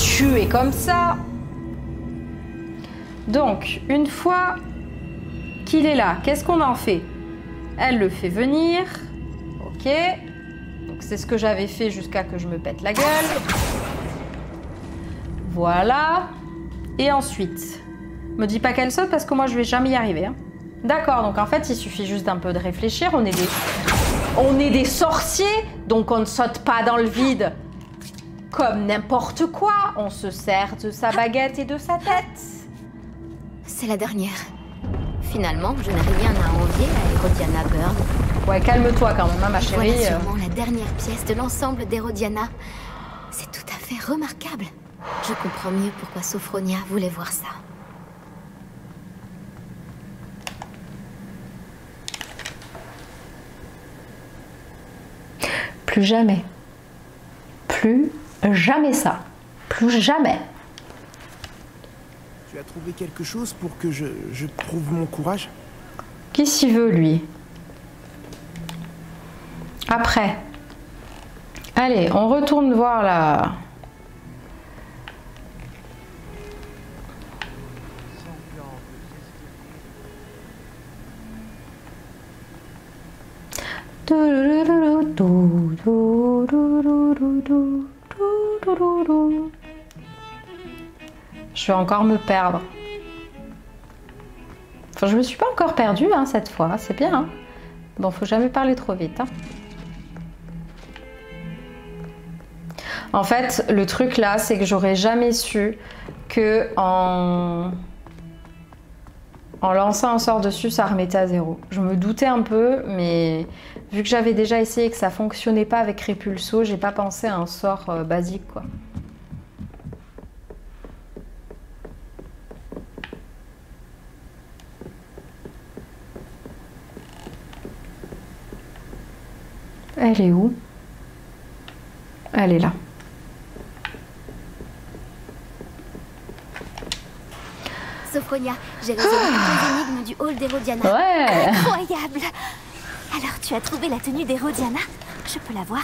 tué comme ça. Donc, une fois qu'il est là, qu'est-ce qu'on en fait? Elle le fait venir. Ok. Donc, c'est ce que j'avais fait jusqu'à que je me pète la gueule. Voilà. Et ensuite, me dis pas qu'elle saute parce que moi, je vais jamais y arriver. Hein. D'accord, donc en fait, il suffit juste d'un peu de réfléchir. On est des sorciers, donc on ne saute pas dans le vide comme n'importe quoi. On se sert de sa baguette et de sa tête. C'est la dernière. Finalement, je n'ai rien à envier à Hérodiana Burn. Ouais, calme-toi quand même, hein, ma chérie. Voilà sûrement la dernière pièce de l'ensemble d'Hérodiana. C'est tout à fait remarquable. Je comprends mieux pourquoi Sophronia voulait voir ça. Plus jamais. Plus jamais ça. Plus jamais. Tu as trouvé quelque chose pour que je prouve mon courage? Qui s'y veut, lui? Après. Allez, on retourne voir la... Je vais encore me perdre. Enfin, je me suis pas encore perdue hein, cette fois, c'est bien. Hein. Bon, faut jamais parler trop vite. Hein. En fait, le truc là, c'est que j'aurais jamais su que en lançant un sort dessus, ça remettait à 0. Je me doutais un peu, mais vu que j'avais déjà essayé et que ça fonctionnait pas avec Répulso, j'ai pas pensé à un sort basique, quoi. Elle est où? Elle est là. Sophronia, j'ai résolu les énigmes du hall d'Hérodiana. Ouais. Incroyable! Alors tu as trouvé la tenue d'Hérodiana? Je peux la voir?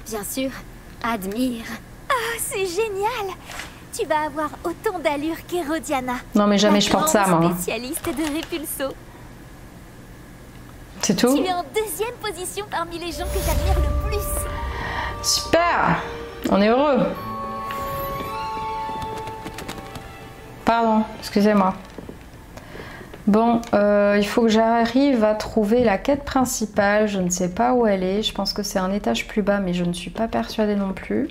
Bien sûr, admire. Oh, c'est génial! Tu vas avoir autant d'allure qu'Hérodiana. Non mais jamais je porte ça, moi. Spécialiste de Répulso. C'est tout? Tu es en 2e position parmi les gens que j'admire le plus. Super! On est heureux. Pardon, excusez-moi. Bon, il faut que j'arrive à trouver la quête principale. Je ne sais pas où elle est. Je pense que c'est un étage plus bas, mais je ne suis pas persuadée non plus.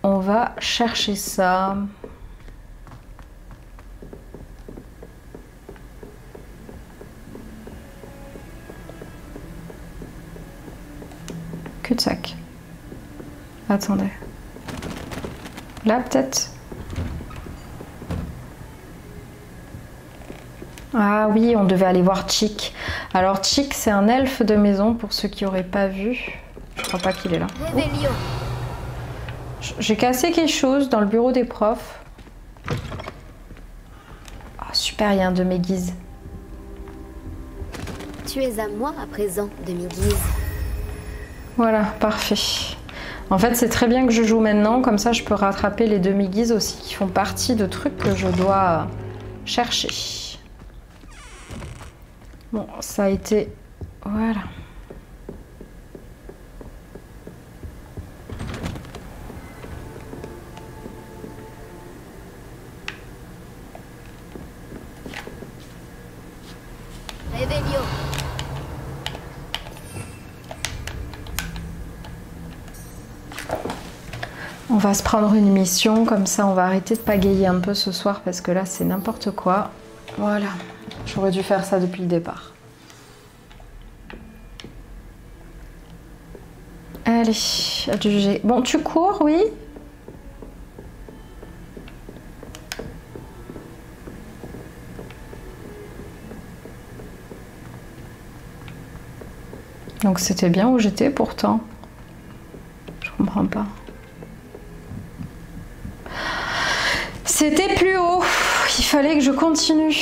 On va chercher ça. Cul-de-sac. Attendez. Là, peut-être? Ah oui, on devait aller voir Chick. Alors Chick, c'est un elfe de maison, pour ceux qui n'auraient pas vu. Je crois pas qu'il est là. J'ai cassé quelque chose dans le bureau des profs. Oh, super, il y a un demi-guise. Tu es à moi à présent, demi-guise. Voilà, parfait. En fait, c'est très bien que je joue maintenant, comme ça je peux rattraper les demi-guises aussi, qui font partie de trucs que je dois chercher. Bon, ça a été... Voilà. Réveillon. On va se prendre une mission, comme ça on va arrêter de pagayer un peu ce soir parce que là c'est n'importe quoi. Voilà, j'aurais dû faire ça depuis le départ. Allez, adjugé. Bon, tu cours, oui? Donc c'était bien où j'étais pourtant. Je comprends pas. C'était plus haut. Il fallait que je continue.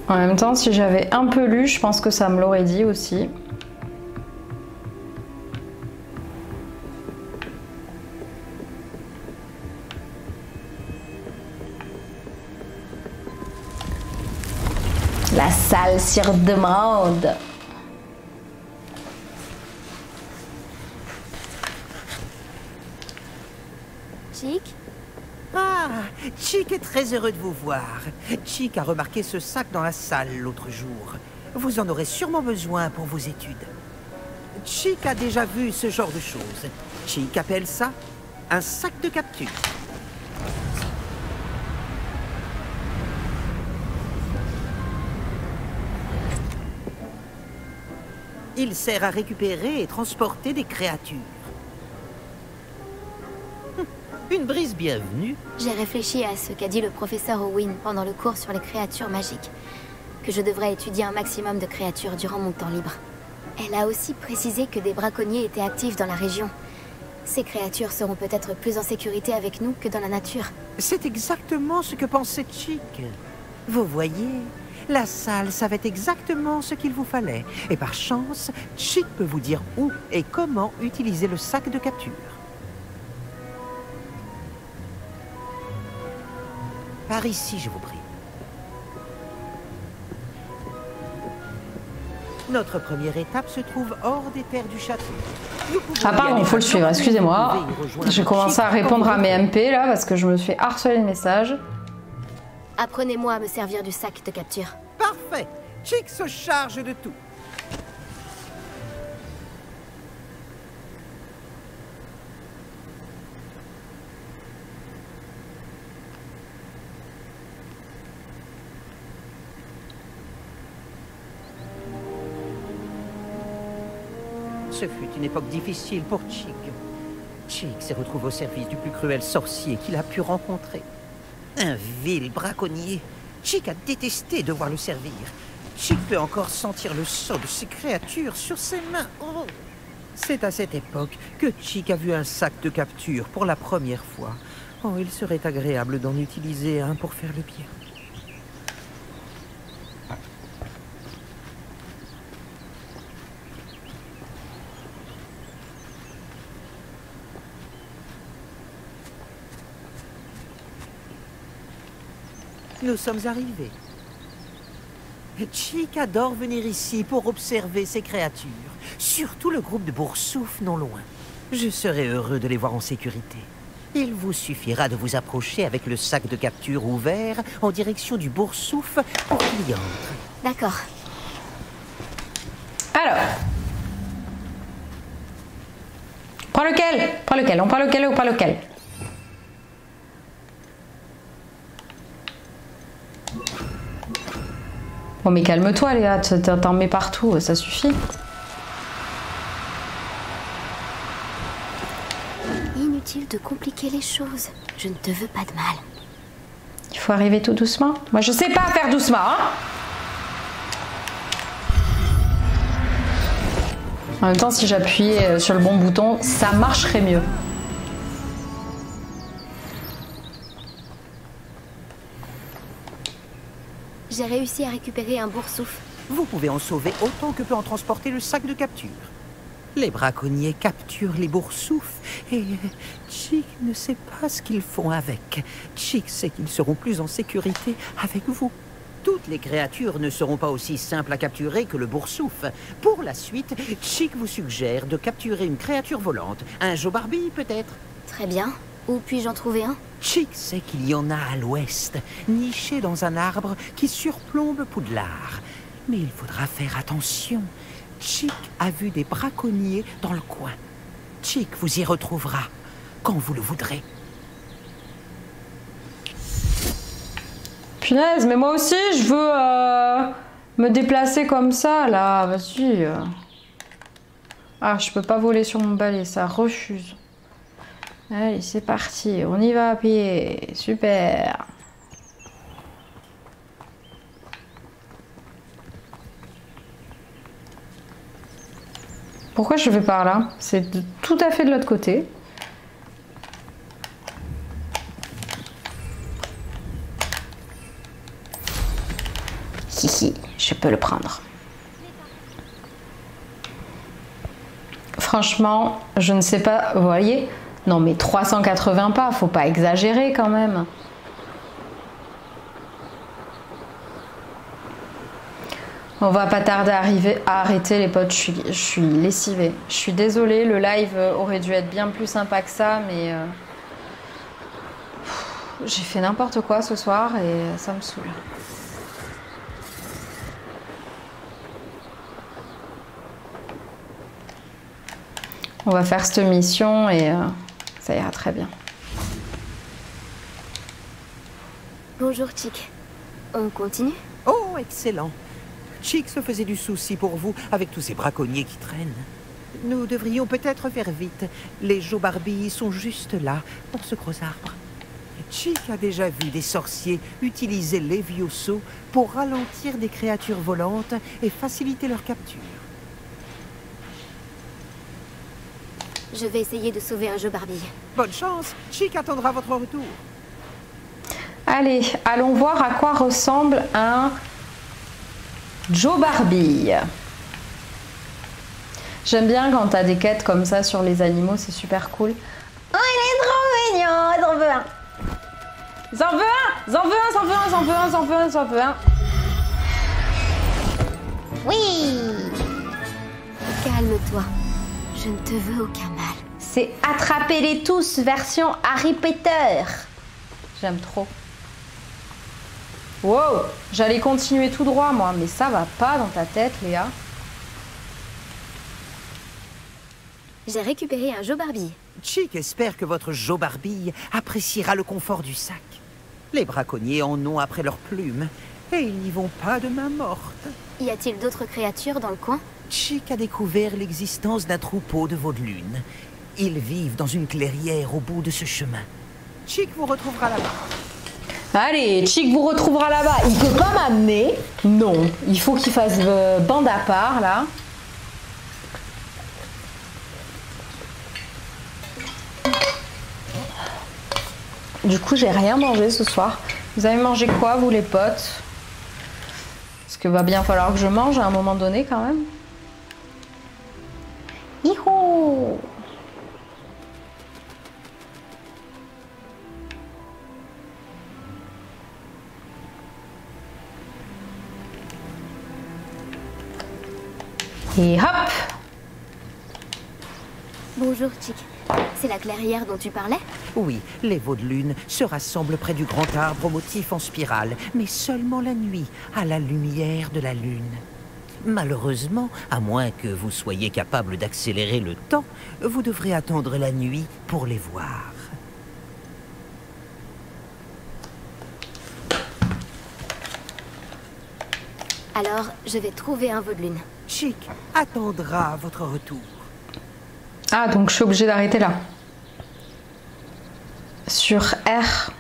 En même temps, si j'avais un peu lu, je pense que ça me l'aurait dit aussi. La salle sur demande. Chick? Ah, Chick est très heureux de vous voir. Chick a remarqué ce sac dans la salle l'autre jour. Vous en aurez sûrement besoin pour vos études. Chick a déjà vu ce genre de choses. Chick appelle ça un sac de capture. Il sert à récupérer et transporter des créatures. Une brise bienvenue. J'ai réfléchi à ce qu'a dit le professeur Owen pendant le cours sur les créatures magiques. Que je devrais étudier un maximum de créatures durant mon temps libre. Elle a aussi précisé que des braconniers étaient actifs dans la région. Ces créatures seront peut-être plus en sécurité avec nous que dans la nature. C'est exactement ce que pensait Chick. Vous voyez, la salle savait exactement ce qu'il vous fallait. Et par chance, Chick peut vous dire où et comment utiliser le sac de capture. Par ici, je vous prie. Notre première étape se trouve hors des terres du château. Ah pardon, il faut le suivre, excusez-moi. J'ai commencé à répondre à mes MP là parce que je me fais harceler de messages. Apprenez-moi à me servir du sac de capture. Parfait. Chick se charge de tout. Ce fut une époque difficile pour Chick. Chick s'est retrouvé au service du plus cruel sorcier qu'il a pu rencontrer. Un vil braconnier. Chick a détesté devoir le servir. Chick peut encore sentir le sang de ces créatures sur ses mains. Oh. C'est à cette époque que Chick a vu un sac de capture pour la première fois. Oh, il serait agréable d'en utiliser un pour faire le bien. Nous sommes arrivés. Chick adore venir ici pour observer ces créatures, surtout le groupe de Boursouf non loin. Je serai heureux de les voir en sécurité. Il vous suffira de vous approcher avec le sac de capture ouvert en direction du Boursouf pour qu'il y entre. D'accord. Alors. Prends lequel? Prends lequel? On prend lequel ou pas lequel? Bon mais calme-toi Léa, t'en mets partout, ça suffit. Inutile de compliquer les choses. Je ne te veux pas de mal. Il faut arriver tout doucement. Moi je sais pas faire doucement, hein. En même temps si j'appuyais sur le bon bouton, ça marcherait mieux. J'ai réussi à récupérer un boursouf. Vous pouvez en sauver autant que peut en transporter le sac de capture. Les braconniers capturent les boursoufs et Chick ne sait pas ce qu'ils font avec. Chick sait qu'ils seront plus en sécurité avec vous. Toutes les créatures ne seront pas aussi simples à capturer que le boursouf. Pour la suite, Chick vous suggère de capturer une créature volante. Un Joe-Barbie peut-être? Très bien. Où puis-je en trouver un? Chick sait qu'il y en a à l'ouest, niché dans un arbre qui surplombe Poudlard. Mais il faudra faire attention. Chick a vu des braconniers dans le coin. Chick vous y retrouvera quand vous le voudrez. Punaise, mais moi aussi je veux me déplacer comme ça là, vas-y. Ah, je peux pas voler sur mon balai, ça refuse. Allez, c'est parti, on y va à pied, super. Pourquoi je vais par là? C'est tout à fait de l'autre côté. Hihi, je peux le prendre. Franchement, je ne sais pas, vous voyez? Non mais 380 pas, faut pas exagérer quand même. On va pas tarder à arrêter les potes, je suis lessivée. Je suis désolée, le live aurait dû être bien plus sympa que ça, mais j'ai fait n'importe quoi ce soir et ça me saoule. On va faire cette mission et ça ira très bien. Bonjour, Chick. On continue? Oh, excellent. Chick se faisait du souci pour vous avec tous ces braconniers qui traînent. Nous devrions peut-être faire vite. Les Joe-Barbie sont juste là, pour ce gros arbre. Chick a déjà vu des sorciers utiliser Levioso pour ralentir des créatures volantes et faciliter leur capture. Je vais essayer de sauver un Joe-Barbie. Bonne chance, Chick attendra votre retour. Allez, allons voir à quoi ressemble un Joe-Barbie. J'aime bien quand t'as des quêtes comme ça sur les animaux, c'est super cool. Oh, il est trop mignon, j'en veux un. J'en veux un, j'en veux un, j'en veux un, j'en veux un, j'en veux un, j'en veux un. Oui. Calme-toi. Je ne te veux aucun mal. C'est Attrapez-les tous version Harry Potter. J'aime trop. Wow, j'allais continuer tout droit moi, mais ça va pas dans ta tête, Léa. J'ai récupéré un Joe-Barbie. Chick espère que votre Joe-Barbie appréciera le confort du sac. Les braconniers en ont après leurs plumes, et ils n'y vont pas de main morte. Y a-t-il d'autres créatures dans le coin? Chick a découvert l'existence d'un troupeau de veaux de lune. Ils vivent dans une clairière au bout de ce chemin. Chick vous retrouvera là-bas. Allez, Chick vous retrouvera là-bas. Il peut pas m'amener. Non, il faut qu'il fasse bande à part là. Du coup, j'ai rien mangé ce soir. Vous avez mangé quoi, vous les potes? Parce que va bien falloir que je mange à un moment donné quand même. Youhou! Et hop! Bonjour, Chick. C'est la clairière dont tu parlais? Oui, les veaux de lune se rassemblent près du grand arbre au motif en spirale, mais seulement la nuit, à la lumière de la lune. Malheureusement, à moins que vous soyez capable d'accélérer le temps, vous devrez attendre la nuit pour les voir. Alors, je vais trouver un veau de lune. Chick attendra votre retour. Ah, donc je suis obligée d'arrêter là. Sur R.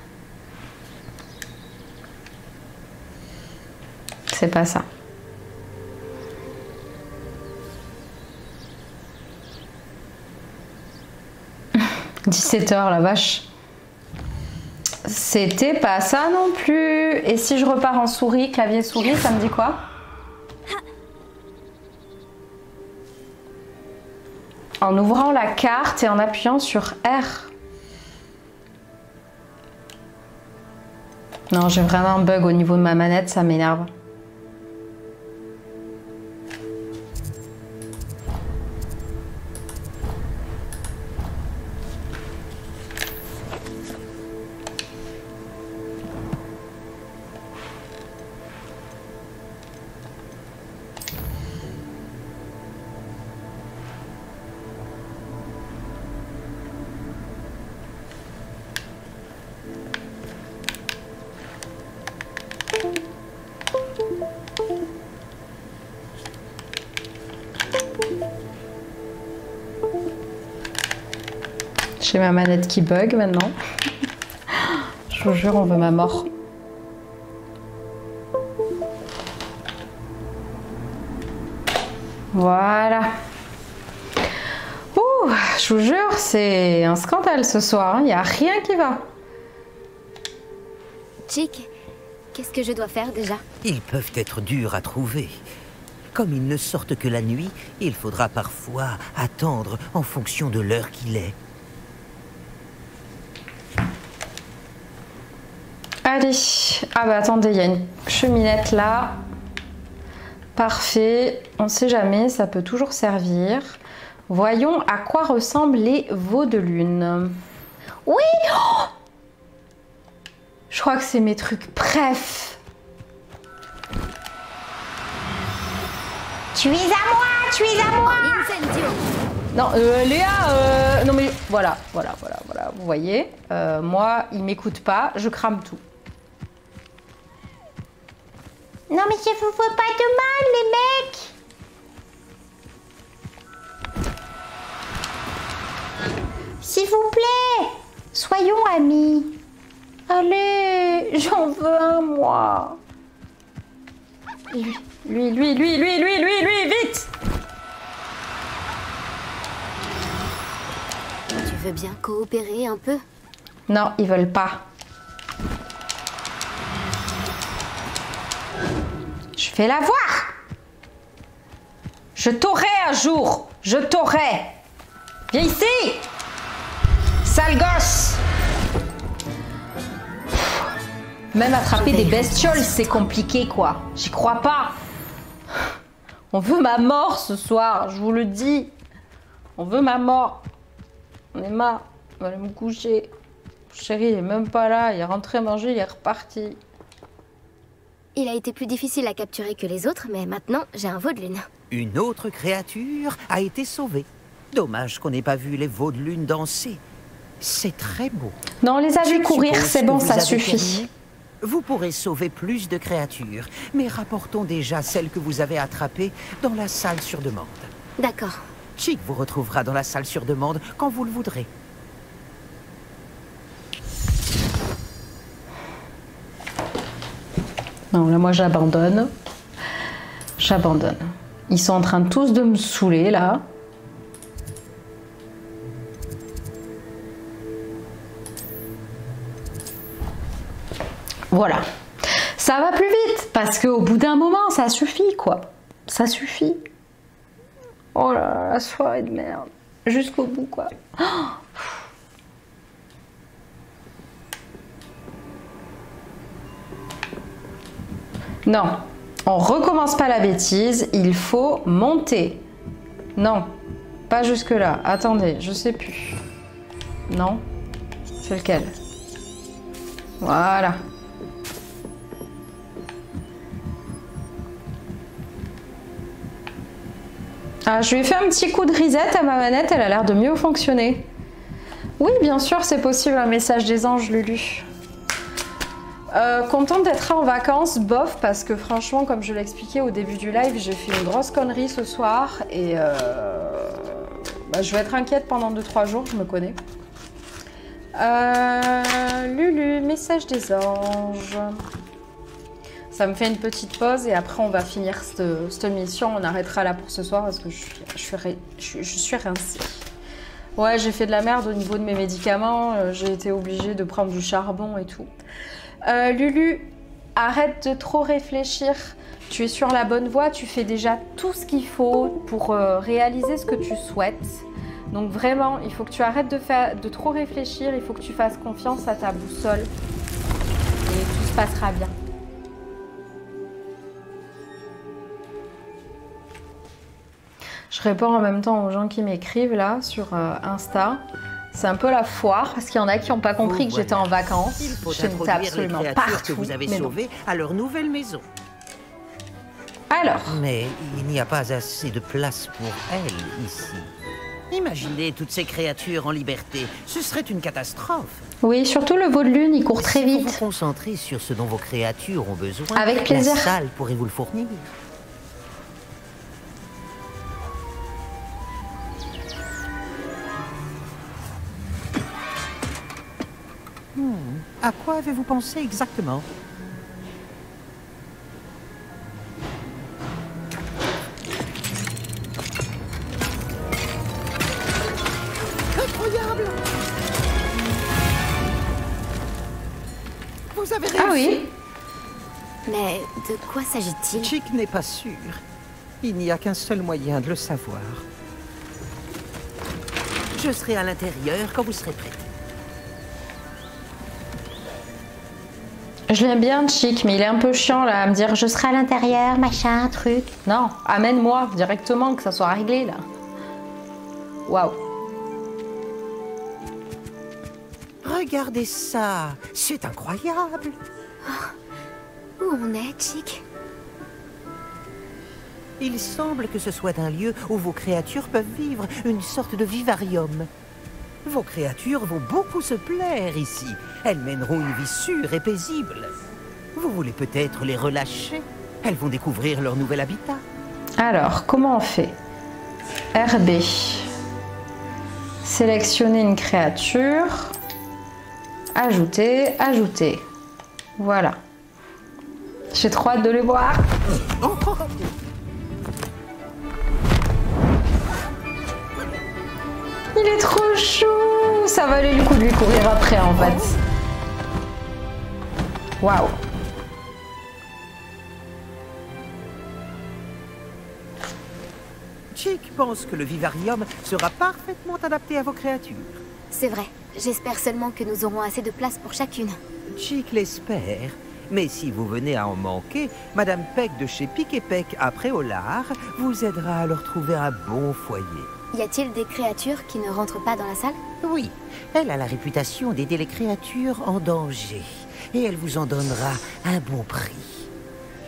C'est pas ça. « 17h, la vache. C'était pas ça non plus. Et si je repars en souris, clavier souris, ça me dit quoi? En ouvrant la carte et en appuyant sur R. Non, j'ai vraiment un bug au niveau de ma manette, ça m'énerve. J'ai ma manette qui bug maintenant. Je vous jure, on veut ma mort. Voilà. Ouh, je vous jure, c'est un scandale ce soir. Il n'y a rien qui va. Chick, qu'est-ce que je dois faire déjà? Ils peuvent être durs à trouver. Comme ils ne sortent que la nuit, il faudra parfois attendre en fonction de l'heure qu'il est. Allez. Ah bah attendez, il y a une cheminette là. Parfait. On ne sait jamais, ça peut toujours servir. Voyons à quoi ressemblent les veaux de lune. Oui, oh, je crois que c'est mes trucs. Bref. Tu es à moi, tu es à moi. Incendio. Non, Léa, non mais voilà. Vous voyez, moi, il m'écoute pas, je crame tout. Non mais je vous veux pas de mal, les mecs. S'il vous plaît, soyons amis. Allez, j'en veux un, moi. Lui, vite. Tu veux bien coopérer un peu? Non, ils veulent pas. Je vais la voir. Je t'aurai un jour. Je t'aurai. Viens ici. Sale gosse. Même attraper des bestioles, c'est compliqué, quoi. J'y crois pas. On veut ma mort ce soir, je vous le dis. On veut ma mort. On est marre. On va aller me coucher. Chéri, il est même pas là. Il est rentré manger, il est reparti. Il a été plus difficile à capturer que les autres, mais maintenant, j'ai un veau de lune. Une autre créature a été sauvée. Dommage qu'on n'ait pas vu les veaux de lune danser. C'est très beau. Non, on les a Je vus courir, suppose c'est que bon, vous ça avez suffit. terminé. Vous pourrez sauver plus de créatures, mais rapportons déjà celles que vous avez attrapées dans la salle sur demande. D'accord. Chick vous retrouvera dans la salle sur demande quand vous le voudrez. Non, là, moi, j'abandonne. J'abandonne. Ils sont en train tous de me saouler, là. Voilà. Ça va plus vite, parce qu'au bout d'un moment, ça suffit, quoi. Ça suffit. Oh là là, la soirée de merde. Jusqu'au bout, quoi. Oh. Non, on recommence pas la bêtise, il faut monter. Non, pas jusque là. Attendez, je sais plus. Non, c'est lequel? Voilà. Ah, je lui ai fait un petit coup de reset à ma manette, elle a l'air de mieux fonctionner. Oui, bien sûr, c'est possible, un message des anges, Lulu. Contente d'être en vacances, bof, parce que franchement, comme je l'expliquais au début du live, j'ai fait une grosse connerie ce soir et je vais être inquiète pendant 2-3 jours, je me connais. Lulu, message des anges. Ça me fait une petite pause et après on va finir cette mission, on arrêtera là pour ce soir parce que je suis rincée. Ouais, j'ai fait de la merde au niveau de mes médicaments, j'ai été obligée de prendre du charbon et tout. Lulu, arrête de trop réfléchir, tu es sur la bonne voie, tu fais déjà tout ce qu'il faut pour réaliser ce que tu souhaites. Donc vraiment, il faut que tu arrêtes de trop réfléchir, il faut que tu fasses confiance à ta boussole et tout se passera bien. Je réponds en même temps aux gens qui m'écrivent là sur Insta. C'est un peu la foire parce qu'il y en a qui n'ont pas compris que j'étais en vacances. Il faut Je introduire absolument les créatures partout. que vous avez mais non. sauvées à leur nouvelle maison. Alors, Mais il n'y a pas assez de place pour elles ici. Imaginez toutes ces créatures en liberté. Ce serait une catastrophe. oui, surtout le veau de lune, il court très Si vous vous vite. concentrez sur ce dont vos créatures ont besoin, Avec plaisir. la salle pourrait vous le fournir. À quoi avez-vous pensé exactement? Incroyable! Vous avez réussi! Ah oui, Mais de quoi s'agit-il? Chick n'est pas sûr. Il n'y a qu'un seul moyen de le savoir. Je serai à l'intérieur quand vous serez prêts. je l'aime bien, Chic, mais il est un peu chiant là à me dire je serai à l'intérieur, machin, truc. Non, amène-moi directement, que ça soit réglé là. Waouh. Regardez ça, c'est incroyable. Où on est, Chick? Il semble que ce soit un lieu où vos créatures peuvent vivre, une sorte de vivarium. Vos créatures vont beaucoup se plaire ici. Elles mèneront une vie sûre et paisible. Vous voulez peut-être les relâcher? Elles vont découvrir leur nouvel habitat. Alors, comment on fait? RB. Sélectionner une créature. Ajouter, ajouter. Voilà. J'ai trop hâte de les voir. Il est trop chou. Ça valait le coup de lui courir après en fait. Waouh. Chick pense que le vivarium sera parfaitement adapté à vos créatures. C'est vrai. J'espère seulement que nous aurons assez de place pour chacune. Chick l'espère. Mais si vous venez à en manquer, Madame Peck de chez Pic et Peck après Olard vous aidera à leur trouver un bon foyer. Y a-t-il des créatures qui ne rentrent pas dans la salle? Oui, elle a la réputation d'aider les créatures en danger. Et elle vous en donnera un bon prix.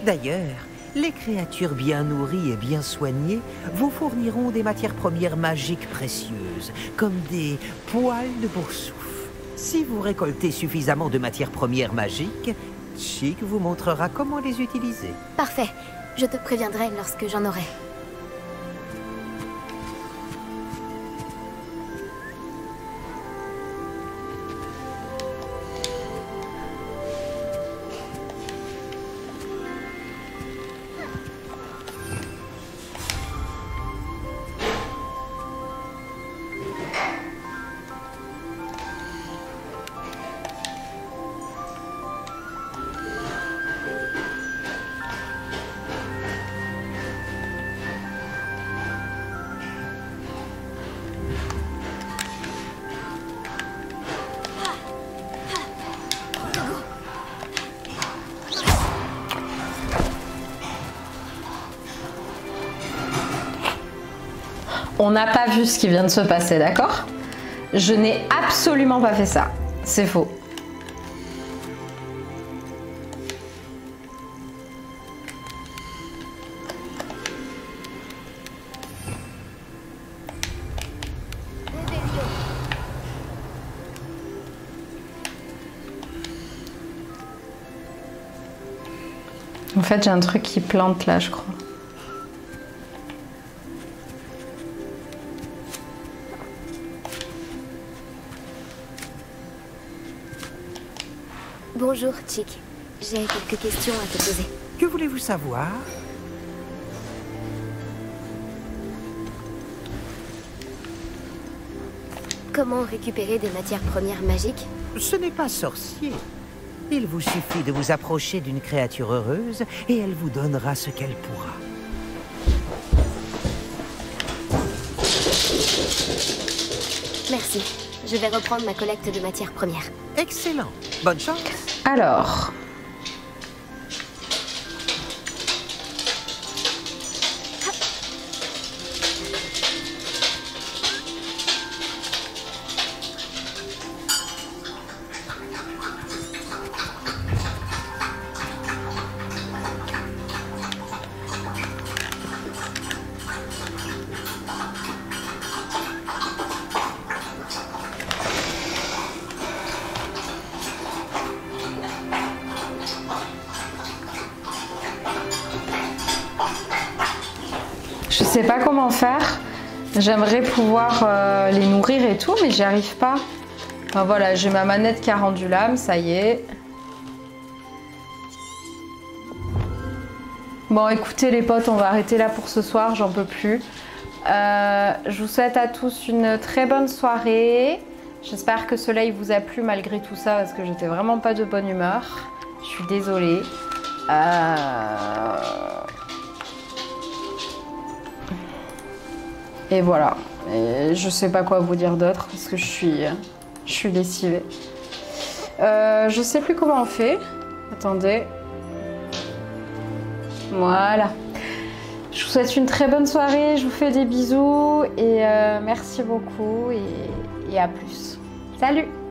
D'ailleurs, les créatures bien nourries et bien soignées vous fourniront des matières premières magiques précieuses, comme des poils de boursoufle. Si vous récoltez suffisamment de matières premières magiques, Chick vous montrera comment les utiliser. Parfait. Je te préviendrai lorsque j'en aurai. On n'a pas vu ce qui vient de se passer, d'accord? Je n'ai absolument pas fait ça. C'est faux. En fait, j'ai un truc qui plante là, je crois. Bonjour, Chick. J'ai quelques questions à te poser. Que voulez-vous savoir? Comment récupérer des matières premières magiques? Ce n'est pas sorcier. Il vous suffit de vous approcher d'une créature heureuse et elle vous donnera ce qu'elle pourra. Merci. Je vais reprendre ma collecte de matières premières. Excellent. Bonne chance. Alors... Je sais pas comment faire. J'aimerais pouvoir les nourrir et tout, mais j'y arrive pas. Enfin voilà, j'ai ma manette qui a rendu l'âme, ça y est. Bon, écoutez les potes, on va arrêter là pour ce soir, j'en peux plus. Je vous souhaite à tous une très bonne soirée. J'espère que ce live vous a plu malgré tout ça, parce que j'étais vraiment pas de bonne humeur. Je suis désolée. Et voilà. Et je sais pas quoi vous dire d'autre parce que je suis lessivée. Je sais plus comment on fait. Attendez. Voilà. Je vous souhaite une très bonne soirée. Je vous fais des bisous et merci beaucoup et à plus. Salut!